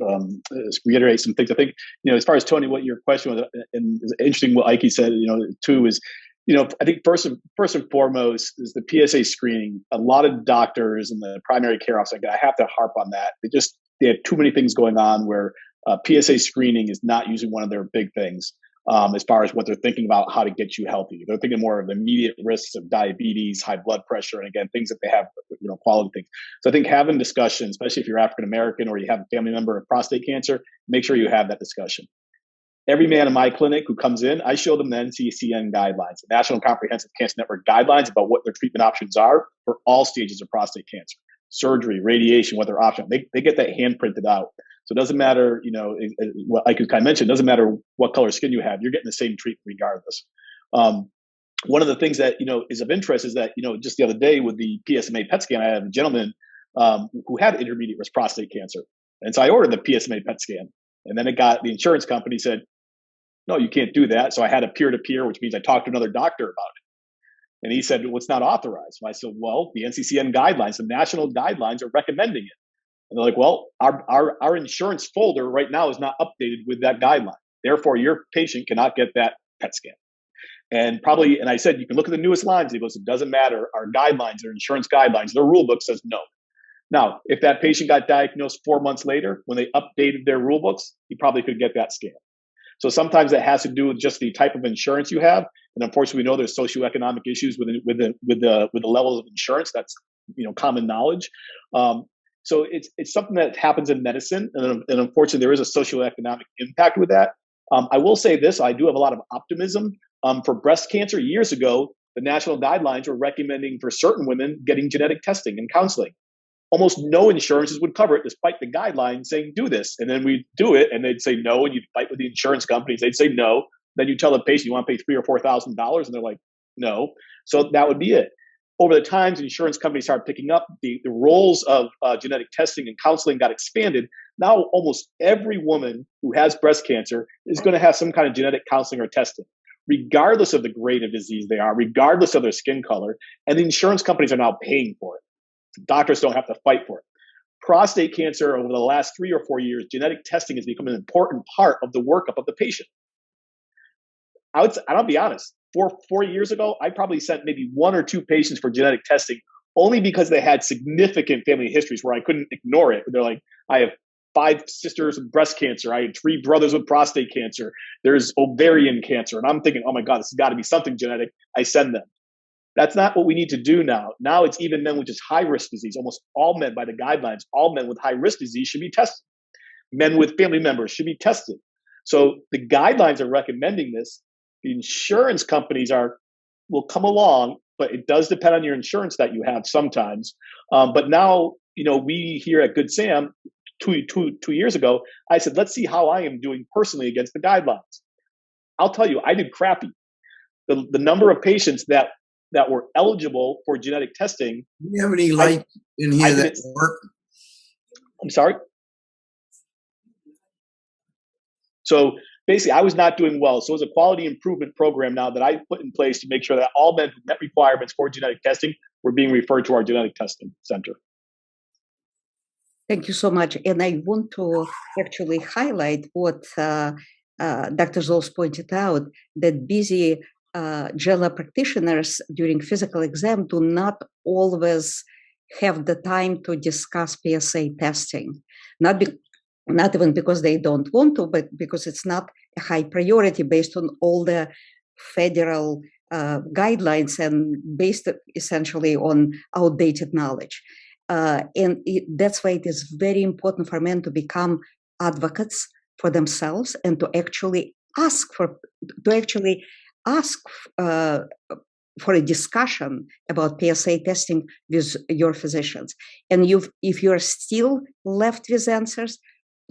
reiterate some things. I think, as far as Tony, what your question was, and it's interesting what Ike said, too, is, I think first and foremost is the PSA screening. A lot of doctors in the primary care office, I have to harp on that. They have too many things going on where PSA screening is not usually one of their big things. As far as what they're thinking about how to get you healthy. They're thinking more of the immediate risks of diabetes, high blood pressure, and again, things that they have, quality things. So I think having discussions, especially if you're African American or you have a family member of prostate cancer, make sure you have that discussion. Every man in my clinic who comes in, I show them the NCCN guidelines, the National Comprehensive Cancer Network guidelines about what their treatment options are for all stages of prostate cancer, surgery, radiation, what their options. They get that hand printed out. So it doesn't matter, what I could kind of mention, it doesn't matter what color skin you have, you're getting the same treatment regardless. One of the things that, is of interest is that, just the other day with the PSMA PET scan, I had a gentleman who had intermediate risk prostate cancer. And so I ordered the PSMA PET scan. And then the insurance company said, no, you can't do that. So I had a peer-to-peer, which means I talked to another doctor about it. And he said, well, it's not authorized. And I said, well, the NCCN guidelines, the national guidelines are recommending it. And they're like, well, our insurance folder right now is not updated with that guideline. Therefore, your patient cannot get that PET scan. And I said, you can look at the newest lines. He goes, it doesn't matter. Our guidelines, their insurance guidelines, their rule book says no. Now, if that patient got diagnosed 4 months later, when they updated their rule books, he probably could get that scan. So sometimes that has to do with just the type of insurance you have. And unfortunately, we know there's socioeconomic issues with the levels of insurance. That's common knowledge. So it's something that happens in medicine, and unfortunately, there is a socioeconomic impact with that. I will say this: I do have a lot of optimism for breast cancer. Years ago, the national guidelines were recommending for certain women getting genetic testing and counseling. Almost no insurances would cover it, despite the guidelines saying do this. And then we'd do it, and they'd say no, and you'd fight with the insurance companies. They'd say no. Then you tell the patient you want to pay $3,000 or $4,000, and they're like, no. So that would be it. Over the times, insurance companies started picking up the roles of genetic testing and counseling got expanded. Now, almost every woman who has breast cancer is going to have some kind of genetic counseling or testing, regardless of the grade of disease they are, regardless of their skin color. And the insurance companies are now paying for it. Doctors don't have to fight for it. Prostate cancer, over the last 3 or 4 years, genetic testing has become an important part of the workup of the patient. I'll be honest. 4 years ago, I probably sent maybe 1 or 2 patients for genetic testing only because they had significant family histories where I couldn't ignore it. They're like, I have 5 sisters with breast cancer. I had 3 brothers with prostate cancer. There's ovarian cancer. And I'm thinking, oh my God, this has got to be something genetic. I send them. That's not what we need to do now. Now it's even men with just high-risk disease. Almost all men, by the guidelines, all men with high-risk disease should be tested. Men with family members should be tested. So the guidelines are recommending this. The insurance companies will come along, but it does depend on your insurance that you have sometimes. But now, we here at Good Sam, two years ago, I said, let's see how I am doing personally against the guidelines. I'll tell you, I did crappy. The number of patients that were eligible for genetic testing. Do you have any light in here that work? I'm sorry? So basically, I was not doing well. So it was a quality improvement program now that I put in place to make sure that all men who met requirements for genetic testing were being referred to our genetic testing center. Thank you so much. And I want to actually highlight what Dr. Zols pointed out, that busy general practitioners during physical exam do not always have the time to discuss PSA testing. Not even because they don't want to, but because it's not a high priority based on all the federal guidelines and based essentially on outdated knowledge. That's why it is very important for men to become advocates for themselves and to actually ask for a discussion about PSA testing with your physicians. And if you're still left with answers,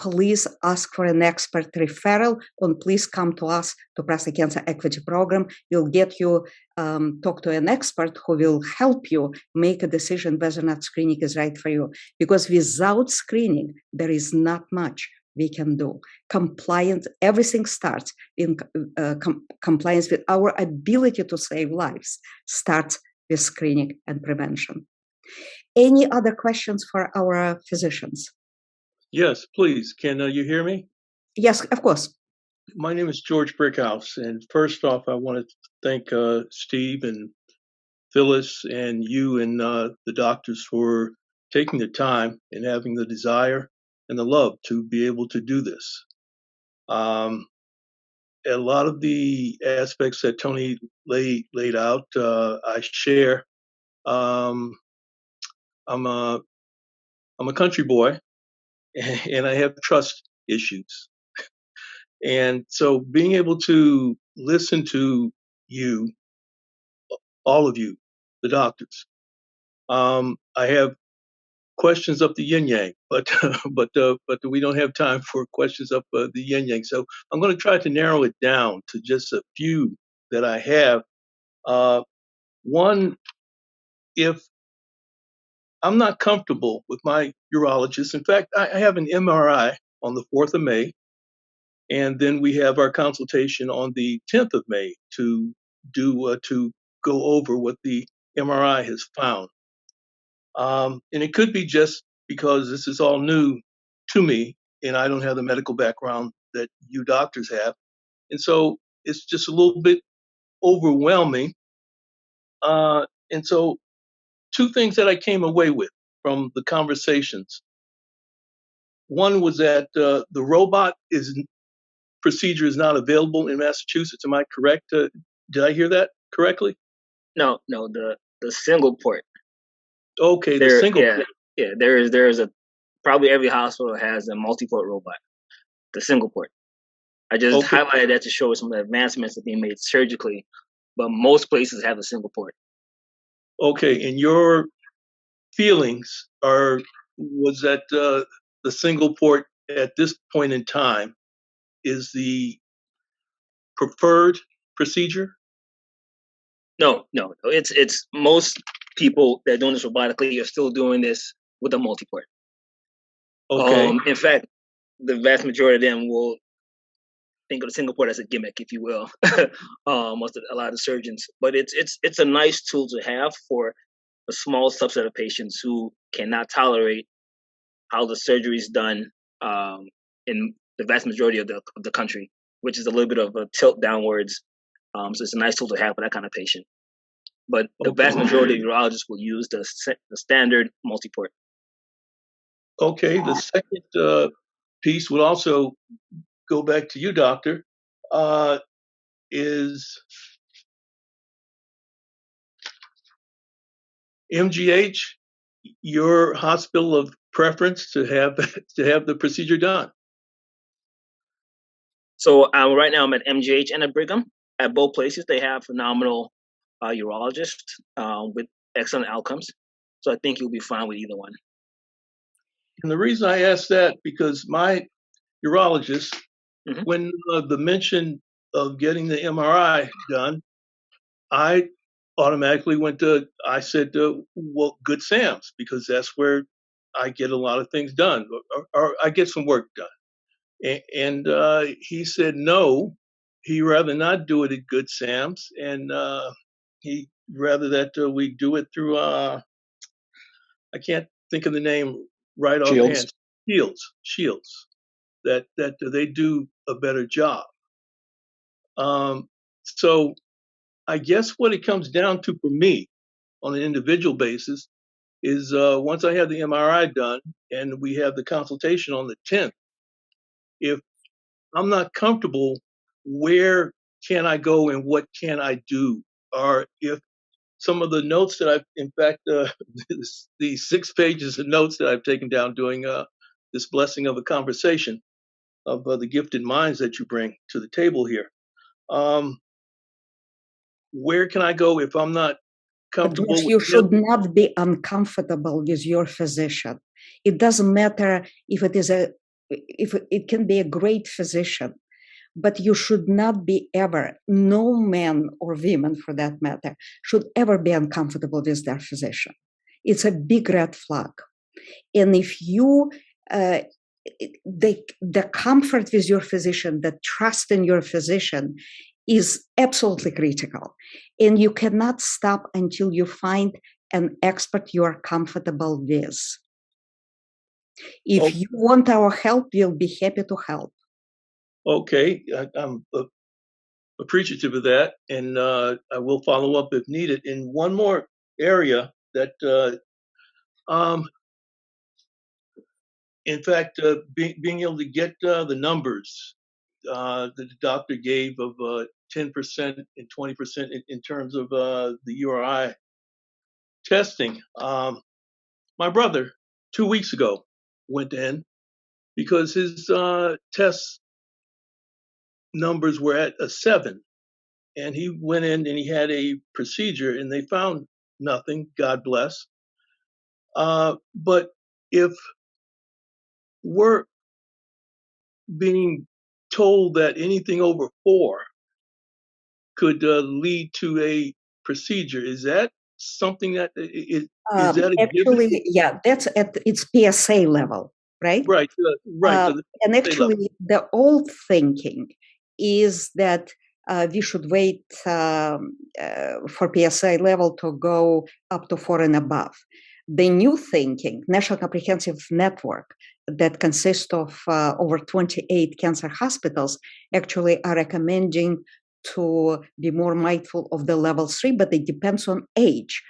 please ask for an expert referral, and please come to us, to Prostate Cancer Equity Program. We'll get you talk to an expert who will help you make a decision whether or not screening is right for you. Because without screening, there is not much we can do. Compliance, everything starts in compliance with our ability to save lives, starts with screening and prevention. Any other questions for our physicians? Yes, please. Can you hear me? Yes, of course. My name is George Brickhouse, and first off, I want to thank Steve and Phyllis and you and the doctors for taking the time and having the desire and the love to be able to do this. A lot of the aspects that Tony laid out, I share. I'm a country boy, and I have trust issues. And so being able to listen to you, all of you, the doctors, I have questions up the yin yang, but we don't have time for questions up the yin yang. So I'm going to try to narrow it down to just a few that I have. One, if I'm not comfortable with my urologist, in fact, I have an MRI on the 4th of May. And then we have our consultation on the 10th of May to go over what the MRI has found. And it could be just because this is all new to me and I don't have the medical background that you doctors have. And so it's just a little bit overwhelming. And so 2 things that I came away with from the conversations. One was that the robot procedure is not available in Massachusetts. Am I correct? Did I hear that correctly? No, the single port. Okay, the single port. Yeah, there is a probably every hospital has a multi-port robot. The single port. I just highlighted that to show some of the advancements that are being made surgically, but most places have a single port. Okay, and your feelings was that the single port at this point in time is the preferred procedure? No. It's most people that are doing this robotically are still doing this with a multi-port. Okay. In fact, the vast majority of them will think of the single port as a gimmick, if you will. A lot of the surgeons, but it's a nice tool to have for a small subset of patients who cannot tolerate how the surgery is done in the vast majority of the country, which is a little bit of a tilt downwards. So it's a nice tool to have for that kind of patient. But the vast majority of urologists will use the standard multi-port. Okay, the second piece would also go back to you, doctor, is MGH your hospital of preference to have the procedure done? So right now I'm at MGH and at Brigham. At both places, they have phenomenal urologists with excellent outcomes. So I think you'll be fine with either one. And the reason I ask that, because my urologist, when the mention of getting the MRI done, I automatically I said, well, Good Sam's, because that's where I get a lot of things done, or I get some work done. And he said, no, he'd rather not do it at Good Sam's, and he'd rather that we do it through, I can't think of the name right offhand. Shields. That they do a better job. So I guess what it comes down to for me on an individual basis is once I have the MRI done and we have the consultation on the 10th, if I'm not comfortable, where can I go and what can I do? Or if some of the notes that I've, in fact, the 6 pages of notes that I've taken down doing this blessing of a conversation of the gifted minds that you bring to the table here. Where can I go if I'm not comfortable? You should not be uncomfortable with your physician. It doesn't matter if it can be a great physician, but you should not be ever, no man or women for that matter, should ever be uncomfortable with their physician. It's a big red flag. And if you, the comfort with your physician, the trust in your physician is absolutely critical. And you cannot stop until you find an expert you are comfortable with. If Okay. you want our help, we'll be happy to help. Okay, I'm appreciative of that, and I will follow up if needed. In one more area that, in fact, being able to get the numbers that the doctor gave of 10% and 20% in terms of the URI testing. My brother, 2 weeks ago, went in because his test numbers were at a 7. And he went in and he had a procedure and they found nothing, God bless. But if we're being told that anything over 4 could lead to a procedure, is that something that is that a Actually, given? yeah, that's at its PSA level, right? Right, right. So And actually, the old thinking is that we should wait for PSA level to go up to 4 and above. The new thinking, National Comprehensive Network, that consists of over 28 cancer hospitals, actually are recommending to be more mindful of the level 3, but it depends on age.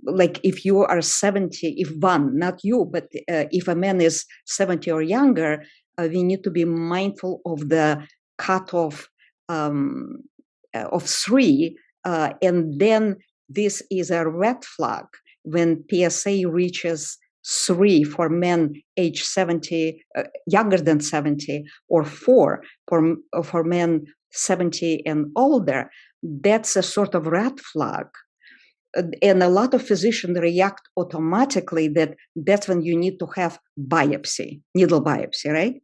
Like if you are 70, if one, not you, but if a man is 70 or younger, we need to be mindful of the cutoff of 3. And then this is a red flag when PSA reaches 3 for men age 70, younger than 70, or 4 for men 70 and older. That's a sort of red flag. And a lot of physicians react automatically that that's when you need to have biopsy, needle biopsy, right?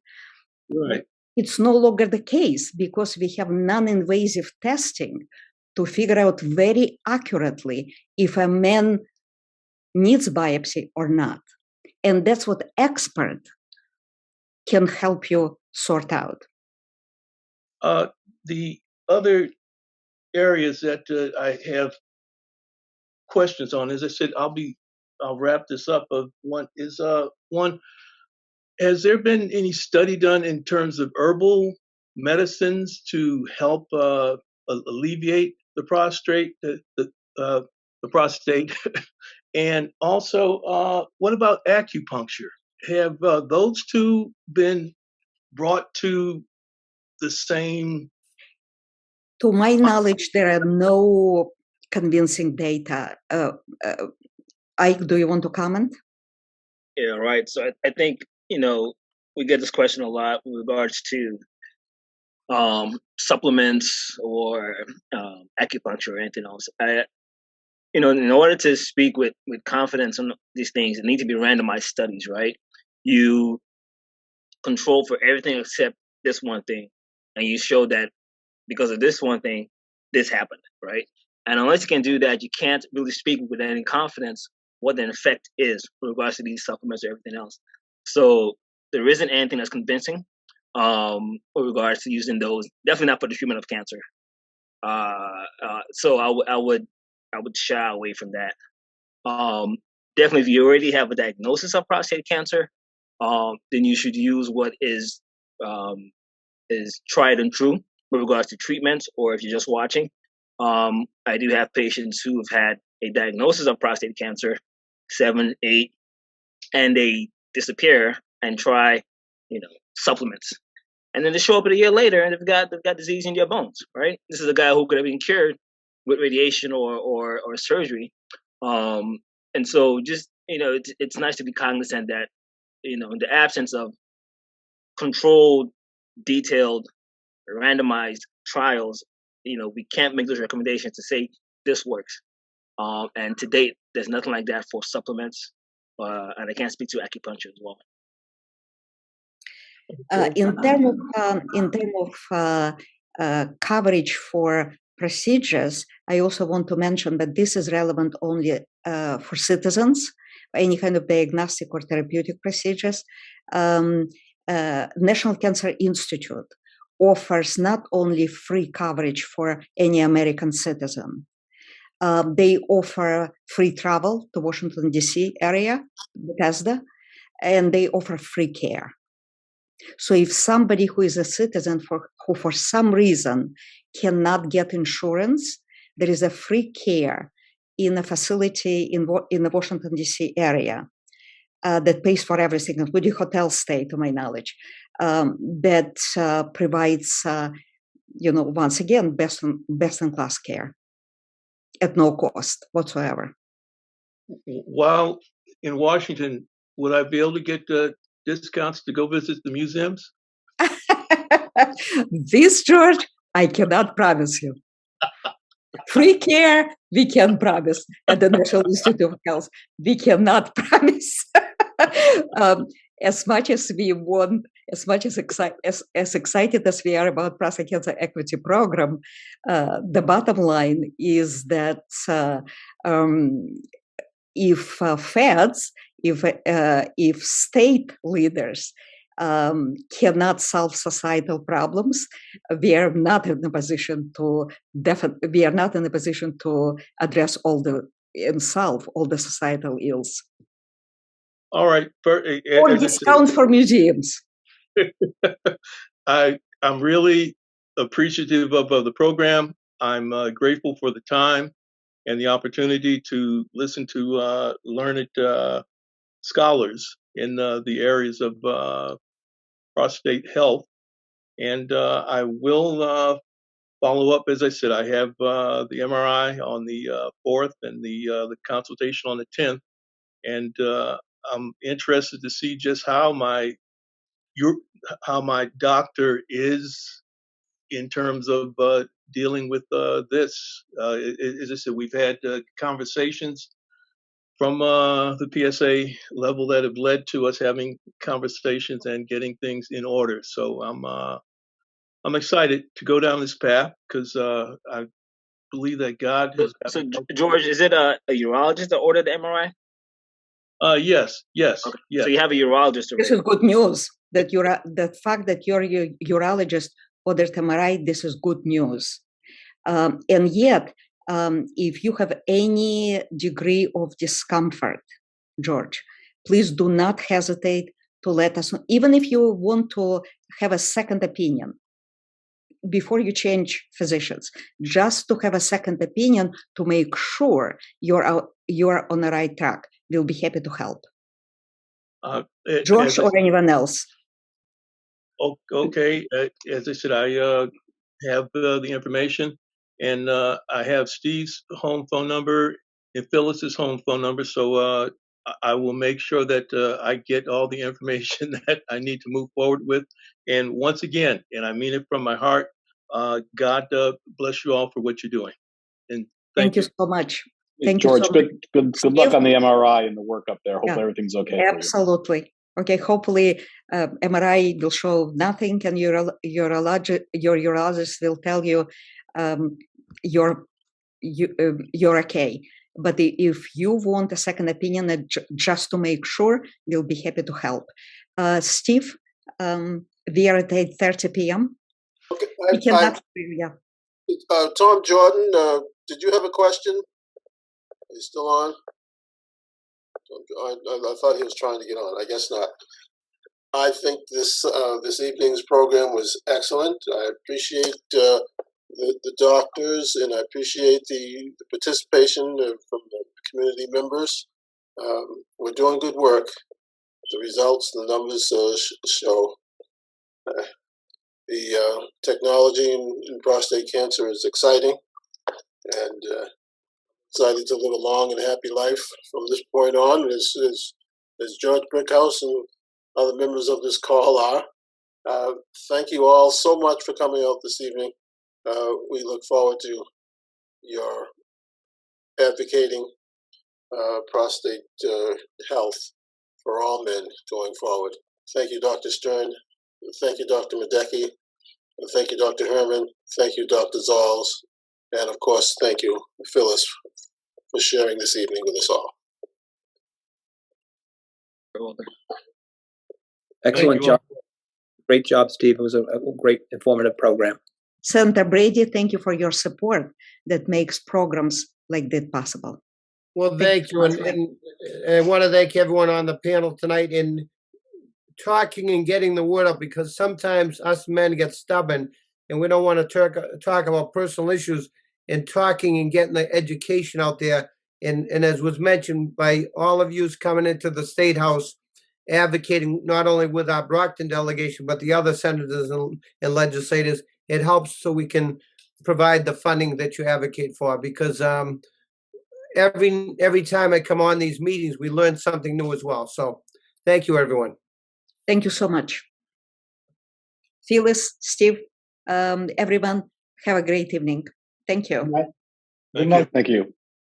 Right. It's no longer the case because we have non-invasive testing to figure out very accurately if a man needs biopsy or not. And that's what expert can help you sort out. The other areas that I have questions on, as I said, I'll wrap this up. One, has there been any study done in terms of herbal medicines to help alleviate the prostate? And also, what about acupuncture? Have those two been brought to the same? To my knowledge, there are no convincing data. Ike, do you want to comment? Yeah, right. So I think, we get this question a lot with regards to supplements or acupuncture or anything else. In order to speak with confidence on these things, it need to be randomized studies, right? You control for everything except this one thing, and you show that because of this one thing, this happened, right? And unless you can do that, you can't really speak with any confidence what the effect is with regards to these supplements or everything else. So there isn't anything that's convincing with regards to using those. Definitely not for the treatment of cancer. So I would shy away from that. Definitely, if you already have a diagnosis of prostate cancer, then you should use what is tried and true with regards to treatments, or if you're just watching. I do have patients who have had a diagnosis of prostate cancer, 7, 8, and they disappear and try, supplements. And then they show up a year later and they've got disease in their bones, right? This is a guy who could have been cured with radiation or surgery. And so just, it's nice to be cognizant that, in the absence of controlled, detailed, randomized trials, we can't make those recommendations to say this works. And to date, there's nothing like that for supplements. And I can't speak to acupuncture as well. In terms of coverage for procedures, I also want to mention that this is relevant only for citizens, any kind of diagnostic or therapeutic procedures. National Cancer Institute offers not only free coverage for any American citizen, They offer free travel to Washington, D.C. area, Bethesda, and they offer free care. So if somebody who is a citizen who for some reason cannot get insurance, there is a free care in a facility in the Washington, D.C. area that pays for everything, including hotel stay, to my knowledge, that provides, once again, best in class care at no cost whatsoever. While in Washington, would I be able to get discounts to go visit the museums? This, George, I cannot promise you. Free care, we can promise at the National Institute of Health. We cannot promise. As much as we want, as excited as we are about prostate cancer equity program, the bottom line is that if feds, if state leaders cannot solve societal problems, we are not in a position to address and solve all the societal ills. All right. Or discount for museums. I'm really appreciative of the program. I'm grateful for the time and the opportunity to listen to learned scholars in the areas of prostate health. And I will follow up. As I said, I have the MRI on the 4th and the consultation on the 10th. And I'm interested to see just how my doctor is in terms of dealing with this. As I said, we've had conversations from the PSA level that have led to us having conversations and getting things in order. So I'm excited to go down this path because I believe that God has. So George, is it a urologist that ordered the MRI? Yes. Okay. Yes. So you have a urologist already. This is good news. The fact that your urologist ordered MRI, this is good news. And yet, if you have any degree of discomfort, George, please do not hesitate to let us know. Even if you want to have a second opinion before you change physicians, just to have a second opinion to make sure you're on the right track. We'll be happy to help. George or anyone else. Okay. As I said, I have the information, and I have Steve's home phone number and Phyllis's home phone number. So I will make sure that I get all the information that I need to move forward with. And once again, and I mean it from my heart, God bless you all for what you're doing. And thank you so much. Thank George, you so much. Good luck on the MRI and the work up there. Hope everything's okay. Absolutely. For you. Okay. Hopefully, MRI will show nothing, and your urologist will tell you you're okay. But if you want a second opinion, just to make sure, we'll be happy to help. Steve, we are at 8:30 p.m. Okay. Tom Jordan, did you have a question? Are you still on? I thought he was trying to get on. I guess not. I think this evening's program was excellent. I appreciate the doctors, and I appreciate the participation from the community members. We're doing good work. The results, the numbers show. The technology in prostate cancer is exciting, and excited to live a long and happy life from this point on, as George Brickhouse and other members of this call are. Thank you all so much for coming out this evening. We look forward to your advocating prostate health for all men going forward. Thank you, Dr. Stern. Thank you, Dr. Medecky. And thank you, Dr. Herman. Thank you, Dr. Zalls. And of course, thank you, Phyllis, for sharing this evening with us all. Excellent job. Great job, Steve. It was a great informative program. Senator Brady, thank you for your support that makes programs like that possible. Well, thank you. And I want to thank everyone on the panel tonight in talking and getting the word out, because sometimes us men get stubborn and we don't want to talk about personal issues, and talking and getting the education out there. And as was mentioned by all of you coming into the State House, advocating not only with our Brockton delegation, but the other senators and legislators, it helps so we can provide the funding that you advocate for, because every time I come on these meetings, we learn something new as well. So thank you, everyone. Thank you so much. Phyllis, Steve, everyone, have a great evening. Thank you. Thank you.